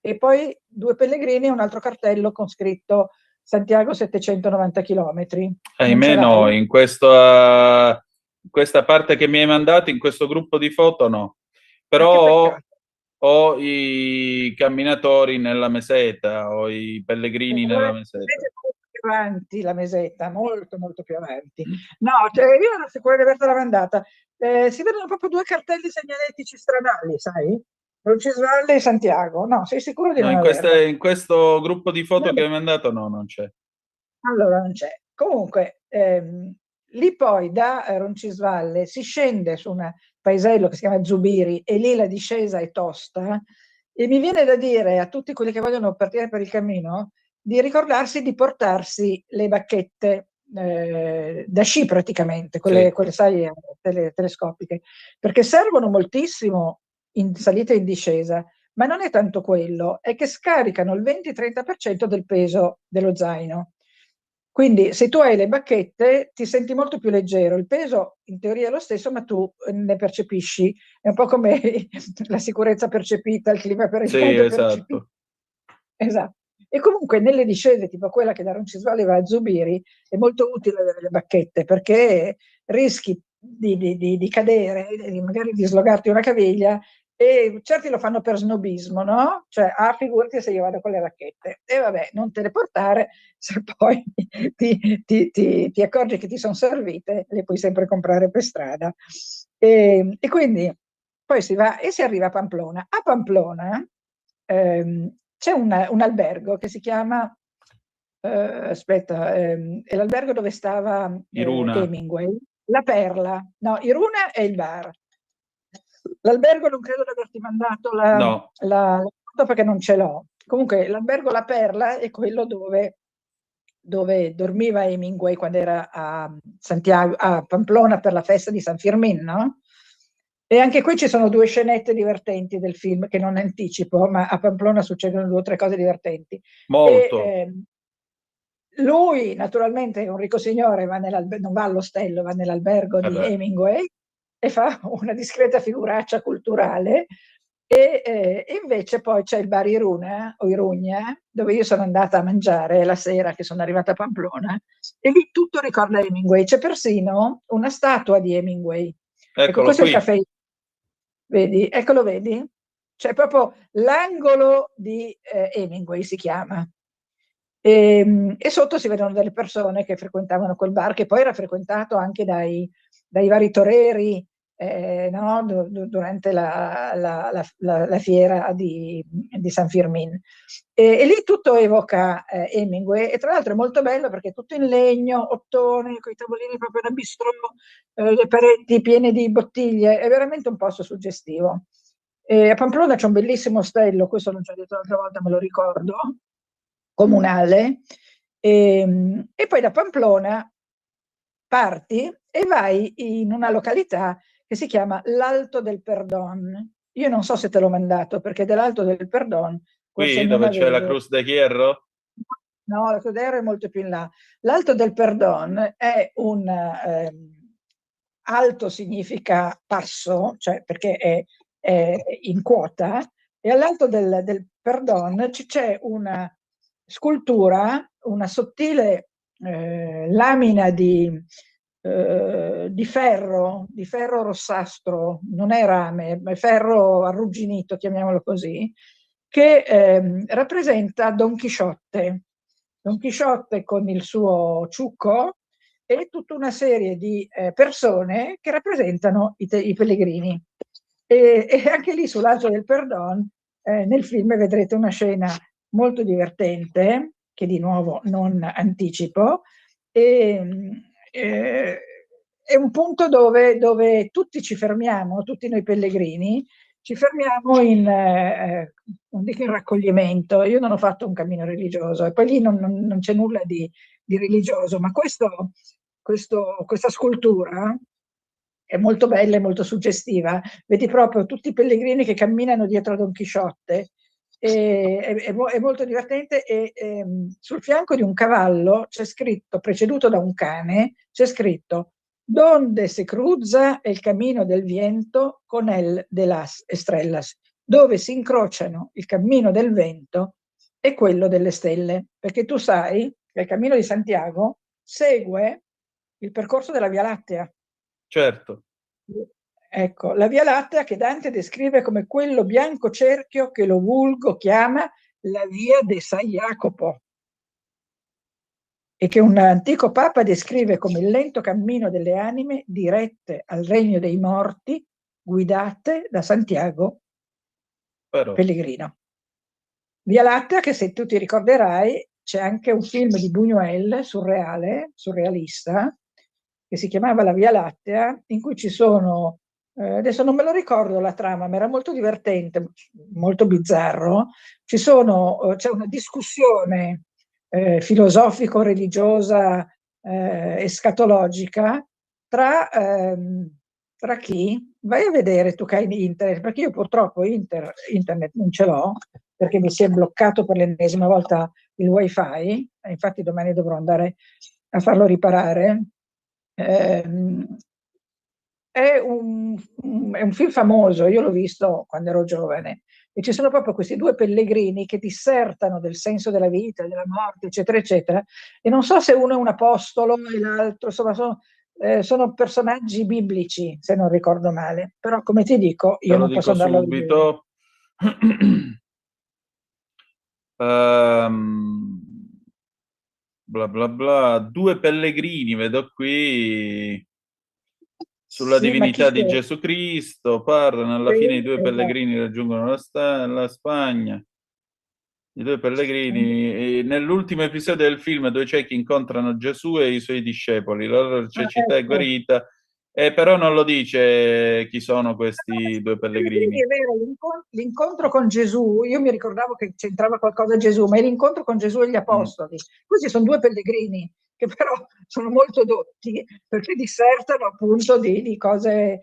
e poi 2 pellegrini e un altro cartello con scritto Santiago 790 chilometri. Ahimè no, in questa parte che mi hai mandato, in questo gruppo di foto no. Però ho i camminatori nella meseta, ho i pellegrini nella meseta. Più avanti la meseta, molto molto più avanti. No, cioè, io ero sicura di avertela mandata. Si vedono proprio 2 cartelli segnaletici stradali, sai? Roncisvalle e Santiago. No, sei sicuro di non averla? In questo gruppo di foto che hai mandato no, non c'è. Allora non c'è. Comunque, lì poi da Roncisvalle si scende su un paesello che si chiama Zubiri e lì la discesa è tosta, e mi viene da dire a tutti quelli che vogliono partire per il cammino di ricordarsi di portarsi le bacchette da sci praticamente, quelle sai, telescopiche, perché servono moltissimo in salita e in discesa, ma non è tanto quello, è che scaricano il 20-30% del peso dello zaino. Quindi se tu hai le bacchette ti senti molto più leggero, il peso in teoria è lo stesso, ma tu ne percepisci, è un po' come la sicurezza percepita, il clima percepito. Esatto. Esatto. E comunque nelle discese tipo quella che da Roncisvalle va a Zubiri è molto utile avere le bacchette, perché rischi di cadere, magari di slogarti una caviglia, e certi lo fanno per snobismo, no? Cioè, figurati se io vado con le bacchette. E vabbè, non te le portare, se poi ti accorgi che ti sono servite, le puoi sempre comprare per strada. E quindi poi si va e si arriva a Pamplona. A Pamplona c'è un albergo che si chiama, è l'albergo dove stava Iruna. Hemingway, La Perla. No, Iruna è il bar. L'albergo non credo di averti mandato la foto perché non ce l'ho. Comunque l'albergo La Perla è quello dove dormiva Hemingway quando era a Pamplona per la festa di San Firmin, no? E anche qui ci sono 2 scenette divertenti del film che non anticipo, ma a Pamplona succedono 2 o 3 cose divertenti. Molto. Lui naturalmente è un ricco signore, non va all'ostello, va nell'albergo di Hemingway e fa una discreta figuraccia culturale, e invece poi c'è il bar Iruna o Irugna, dove io sono andata a mangiare la sera che sono arrivata a Pamplona, e lì tutto ricorda Hemingway, c'è persino una statua di Hemingway. Ecco, questo qui. è il caffè. Vedi? Eccolo, vedi? C'è proprio l'angolo di Hemingway, si chiama. E sotto si vedono delle persone che frequentavano quel bar, che poi era frequentato anche dai vari toreri, no? Durante la fiera di San Firmin. E lì tutto evoca Hemingway, e tra l'altro è molto bello perché è tutto in legno, ottone, con i tavolini proprio da bistrò, le pareti piene di bottiglie, è veramente un posto suggestivo. A Pamplona c'è un bellissimo ostello, questo l'ho già detto l'altra volta, me lo ricordo, comunale, e poi da Pamplona parti e vai in una località che si chiama l'Alto del Perdón. Io non so se te l'ho mandato, perché dell'Alto del Perdón qui dove c'è la Cruz de Hierro? No, la Cruz de Hierro è molto più in là. L'Alto del Perdón è un alto significa passo, cioè perché è in quota, e all'Alto del Perdón c'è una scultura, una sottile lamina di ferro rossastro, non è rame, è ferro arrugginito, chiamiamolo così, che rappresenta Don Chisciotte con il suo ciucco e tutta una serie di persone che rappresentano i pellegrini. E anche lì sull'Alto del Perdón, nel film vedrete una scena molto divertente, che di nuovo non anticipo, è un punto dove tutti ci fermiamo, tutti noi pellegrini, ci fermiamo non dico in raccoglimento, io non ho fatto un cammino religioso, e poi lì non c'è nulla di religioso, ma questa scultura è molto bella e molto suggestiva. Vedi proprio tutti i pellegrini che camminano dietro a Don Chisciotte, è molto divertente, e sul fianco di un cavallo c'è scritto, preceduto da un cane, c'è scritto «Donde se cruza el camino del viento con el de las estrellas», dove si incrociano il cammino del vento e quello delle stelle, perché tu sai che il cammino di Santiago segue il percorso della Via Lattea. Certo. Ecco, la Via Lattea che Dante descrive come quello bianco cerchio che lo vulgo chiama la Via de San Jacopo, e che un antico papa descrive come il lento cammino delle anime dirette al regno dei morti, guidate da Santiago pellegrino. Via Lattea che, se tu ti ricorderai, c'è anche un film di Buñuel, surrealista, che si chiamava La Via Lattea, in cui ci sono, adesso non me lo ricordo la trama, ma era molto divertente, molto bizzarro. C'è una discussione filosofico-religiosa, escatologica tra chi? Vai a vedere tu che hai internet, perché io purtroppo internet non ce l'ho, perché mi si è bloccato per l'ennesima volta il wifi, infatti domani dovrò andare a farlo riparare. È un film famoso, io l'ho visto quando ero giovane, e ci sono proprio questi due pellegrini che dissertano del senso della vita, della morte, eccetera, eccetera, e non so se uno è un apostolo e l'altro, insomma, sono personaggi biblici, se non ricordo male, però come ti dico, io non posso andarlo a vedere. Subito. Bla bla bla, due pellegrini, vedo qui, sulla divinità di Gesù Cristo, parlano, alla fine i due pellegrini raggiungono la Spagna. I due pellegrini, nell'ultimo episodio del film, due ciechi incontrano Gesù e i suoi discepoli, la loro cecità è guarita, però non lo dice chi sono questi due pellegrini. È vero, l'incontro con Gesù, io mi ricordavo che c'entrava qualcosa Gesù, ma è l'incontro con Gesù e gli apostoli. Questi sono due pellegrini che però sono molto dotti, perché dissertano appunto di cose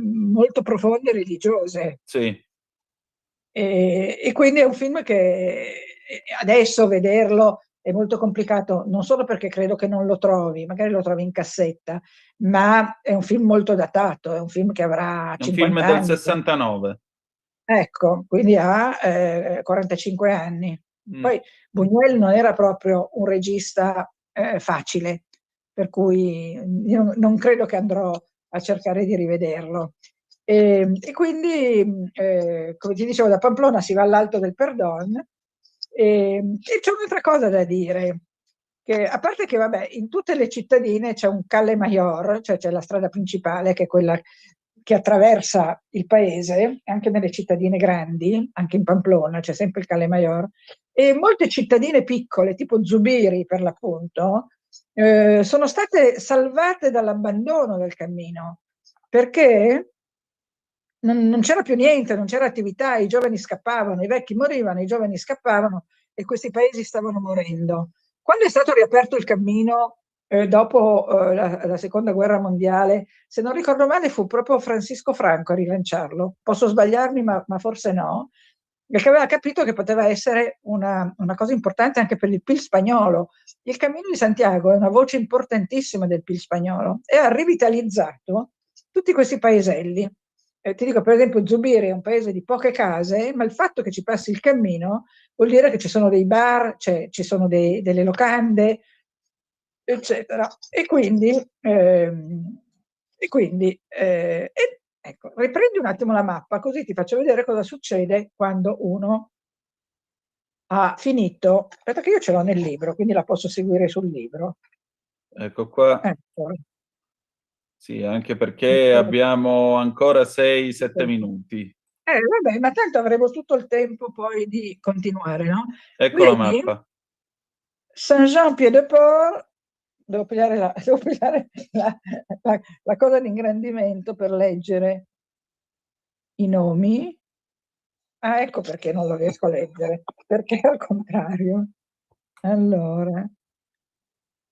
molto profonde e religiose. Sì. E quindi è un film che adesso vederlo è molto complicato, non solo perché credo che non lo trovi, magari lo trovi in cassetta, ma è un film molto datato, è un film che avrà 50 anni. È un film del 69. Ecco, quindi ha 45 anni. Poi Buñuel non era proprio un regista facile, per cui io non credo che andrò a cercare di rivederlo. E quindi, come ti dicevo, da Pamplona si va all'Alto del Perdón, e c'è un'altra cosa da dire, che a parte che vabbè, in tutte le cittadine c'è un Calle Mayor, cioè c'è la strada principale che è quella che attraversa il paese, anche nelle cittadine grandi, anche in Pamplona c'è sempre il Calle Mayor, e molte cittadine piccole, tipo Zubiri per l'appunto, sono state salvate dall'abbandono del cammino, perché non c'era più niente, non c'era attività, i giovani scappavano, i vecchi morivano, i giovani scappavano e questi paesi stavano morendo. Quando è stato riaperto il cammino dopo la seconda guerra mondiale, se non ricordo male fu proprio Francisco Franco a rilanciarlo, posso sbagliarmi ma forse no, perché aveva capito che poteva essere una cosa importante anche per il PIL spagnolo. Il Cammino di Santiago è una voce importantissima del PIL spagnolo e ha rivitalizzato tutti questi paeselli. Ti dico, per esempio, Zubiri è un paese di poche case, ma il fatto che ci passi il cammino vuol dire che ci sono dei bar, ci sono delle locande, eccetera. E quindi ecco, riprendi un attimo la mappa, così ti faccio vedere cosa succede quando uno ha finito. Aspetta che io ce l'ho nel libro, quindi la posso seguire sul libro. Ecco qua. Ecco. Sì, anche perché abbiamo ancora 6-7 minuti. Vabbè, ma tanto avremo tutto il tempo poi di continuare, no? Ecco la mappa. Saint-Jean-Pied-de-Port, devo pigliare la cosa di ingrandimento per leggere i nomi. Ah, ecco perché non lo riesco a leggere, perché al contrario. Allora,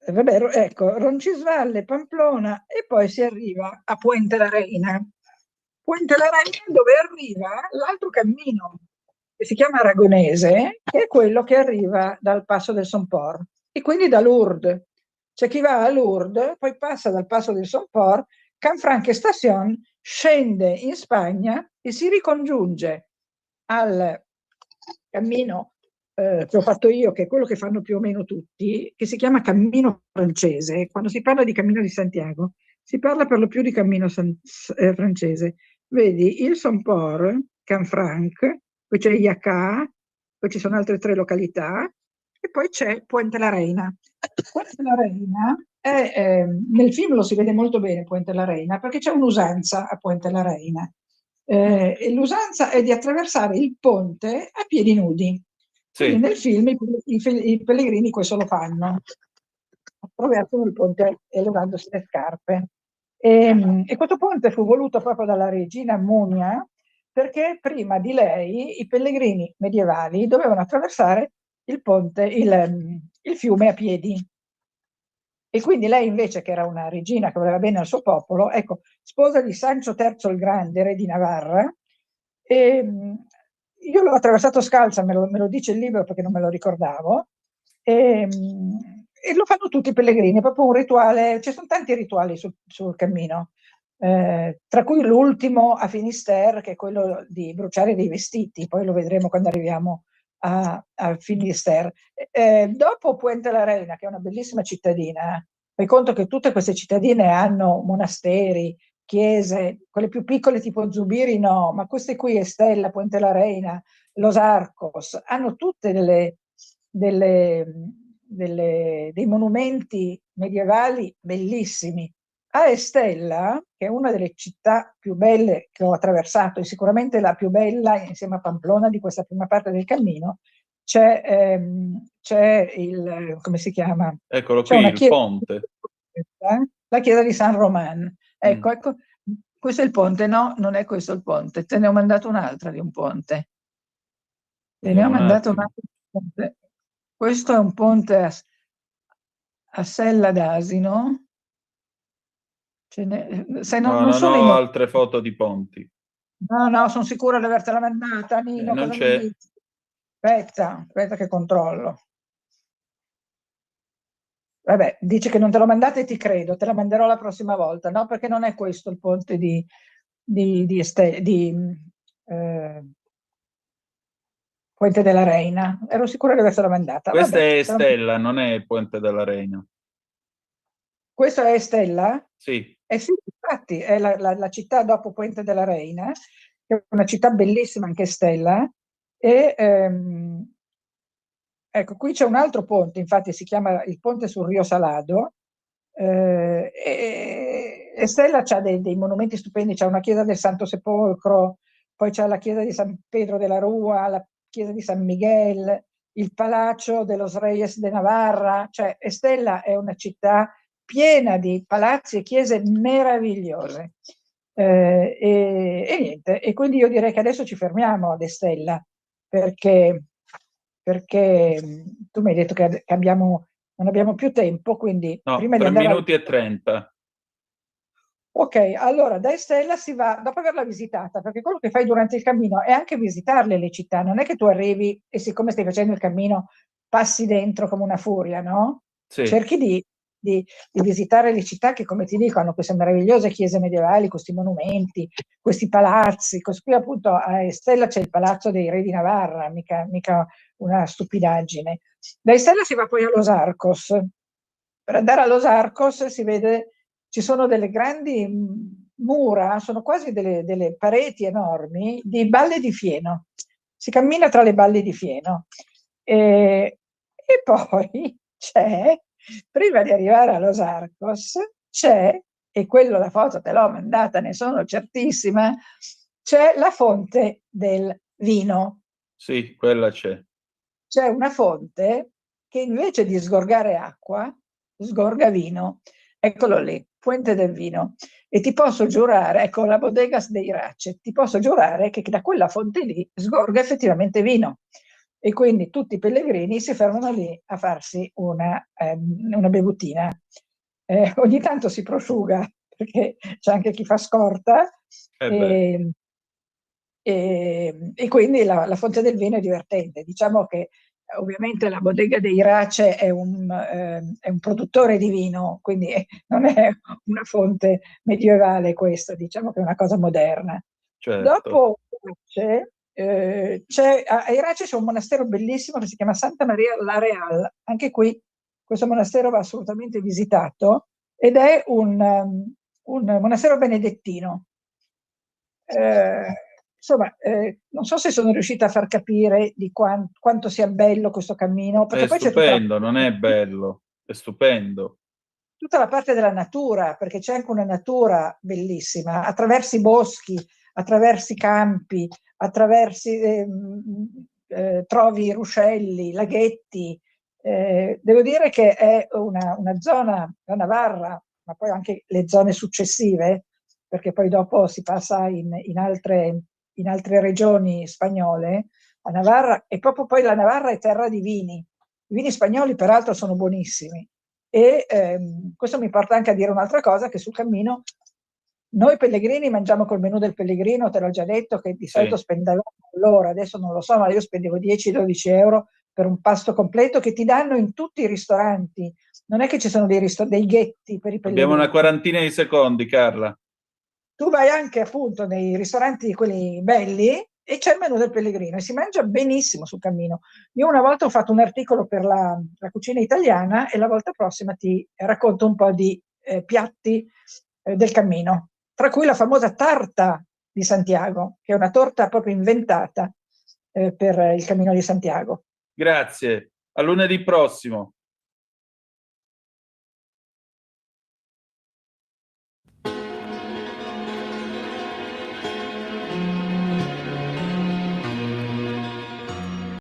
vabbè, ecco, Roncisvalle, Pamplona e poi si arriva a Puente la Reina. Puente la Reina dove arriva l'altro cammino, che si chiama Aragonese, che è quello che arriva dal Passo del Somport e quindi da Lourdes. C'è chi va a Lourdes, poi passa dal Passo del Somport, Canfranc Station, scende in Spagna e si ricongiunge al cammino che ho fatto io, che è quello che fanno più o meno tutti, che si chiama cammino francese. Quando si parla di cammino di Santiago, si parla per lo più di cammino francese. Vedi, il Somport, Canfranc, poi c'è Yacà, poi ci sono altre 3 località, e poi c'è Puente la Reina. Puente la Reina è, nel film lo si vede molto bene, Puente la Reina, perché c'è un'usanza a Puente la Reina. E l'usanza è di attraversare il ponte a piedi nudi. Quindi nel film i pellegrini questo lo fanno, attraversano il ponte elevandosi le scarpe. E questo ponte fu voluto proprio dalla regina Munia, perché prima di lei i pellegrini medievali dovevano attraversare il ponte, il fiume a piedi. E quindi lei invece, che era una regina che voleva bene al suo popolo, ecco, sposa di Sancho III il Grande, re di Navarra, e io l'ho attraversato scalza, me lo dice il libro perché non me lo ricordavo, e lo fanno tutti i pellegrini, è proprio un rituale, ci sono tanti rituali sul cammino, tra cui l'ultimo a Finisterre, che è quello di bruciare dei vestiti, poi lo vedremo quando arriviamo a Finisterre. Dopo Puente la Reina, che è una bellissima cittadina, fai conto che tutte queste cittadine hanno monasteri, chiese, quelle più piccole tipo Zubiri no, ma queste qui, Estella, Puente la Reina, Los Arcos, hanno tutte dei monumenti medievali bellissimi. A Estella, che è una delle città più belle che ho attraversato, e sicuramente la più bella insieme a Pamplona di questa prima parte del cammino, c'è il, come si chiama? Eccolo C'è qui, una il chiesa, ponte. la chiesa di San Roman. Ecco, questo è il ponte. No, non è questo il ponte. Te ne ho mandato un'altra di un ponte. Te ne ho Vediamo un mandato attimo. un'altra di un ponte. Questo è un ponte a Sella d'Asino. No, Non non sono i ho altre foto di ponti. No, sono sicura di avertela mandata, Nino, Non cosa mi c'è. dici? Aspetta che controllo. Vabbè, dici che non te l'ho mandata e ti credo, te la manderò la prossima volta, no? Perché non è questo il ponte di Puente della Reina. Ero sicura di avertela mandata. Questa Vabbè, è Stella, non è Puente della Reina. Questo è Estella? Sì. Sì, infatti, è la città dopo Puente della Reina, che è una città bellissima anche Estella. E ecco, qui c'è un altro ponte, infatti si chiama il ponte sul Rio Salado. E Stella c'ha dei monumenti stupendi, c'è una chiesa del Santo Sepolcro, poi c'è la chiesa di San Pedro de la Rua, la chiesa di San Miguel, il Palacio de los Reyes de Navarra, cioè Estella è una città piena di palazzi e chiese meravigliose. E niente, e quindi io direi che adesso ci fermiamo ad Estella, perché tu mi hai detto che non abbiamo più tempo, quindi No, prima di 3 andare minuti e 30. Ok, allora da Estella si va, dopo averla visitata, perché quello che fai durante il cammino è anche visitarle le città, non è che tu arrivi e siccome stai facendo il cammino passi dentro come una furia, no? Sì. Cerchi di visitare le città che, come ti dico, hanno queste meravigliose chiese medievali, questi monumenti, questi palazzi. Qui appunto a Estella c'è il palazzo dei re di Navarra, mica una stupidaggine. Da Estella si va poi a Los Arcos. Per andare a Los Arcos si vede, ci sono delle grandi mura, sono quasi delle pareti enormi di balle di fieno. Si cammina tra le balle di fieno. E poi c'è, prima di arrivare a Los Arcos, c'è, e quello la foto te l'ho mandata, ne sono certissima, c'è la fonte del vino. Sì, quella c'è. C'è una fonte che invece di sgorgare acqua, sgorga vino. Eccolo lì, Puente del Vino. E ti posso giurare, ecco la Bodegas dei Irace, ti posso giurare che da quella fonte lì sgorga effettivamente vino. E quindi tutti i pellegrini si fermano lì a farsi una bevutina. Ogni tanto si prosciuga, perché c'è anche chi fa scorta. E quindi la fonte del vino è divertente. Diciamo che ovviamente la Bodega dei Irace è un produttore di vino, quindi non è una fonte medievale questa, diciamo che è una cosa moderna. Certo. Dopo a Irace c'è un monastero bellissimo che si chiama Santa Maria la Real. Anche qui questo monastero va assolutamente visitato ed è un monastero benedettino. Insomma, non so se sono riuscita a far capire di quanto sia bello questo cammino, perché È poi c'è stupendo, non è bello, è stupendo. Tutta la parte della natura, perché c'è anche una natura bellissima, attraverso i boschi, attraverso i campi, attraverso trovi ruscelli, laghetti. Devo dire che è una zona, la Navarra, ma poi anche le zone successive, perché poi dopo si passa in altre regioni spagnole. La Navarra, e proprio poi la Navarra è terra di vini. I vini spagnoli peraltro sono buonissimi. E questo mi porta anche a dire un'altra cosa, che sul cammino noi pellegrini mangiamo col menù del pellegrino, te l'ho già detto, che di solito spendevamo l'ora, adesso non lo so, ma io spendevo 10-12 euro per un pasto completo che ti danno in tutti i ristoranti. Non è che ci sono dei ghetti per i pellegrini. Abbiamo una quarantina di secondi, Carla. Tu vai anche appunto nei ristoranti, quelli belli, e c'è il menù del pellegrino e si mangia benissimo sul cammino. Io una volta ho fatto un articolo per la cucina italiana e la volta prossima ti racconto un po' di piatti del cammino, tra cui la famosa tarta di Santiago, che è una torta proprio inventata per il Cammino di Santiago. Grazie, a lunedì prossimo.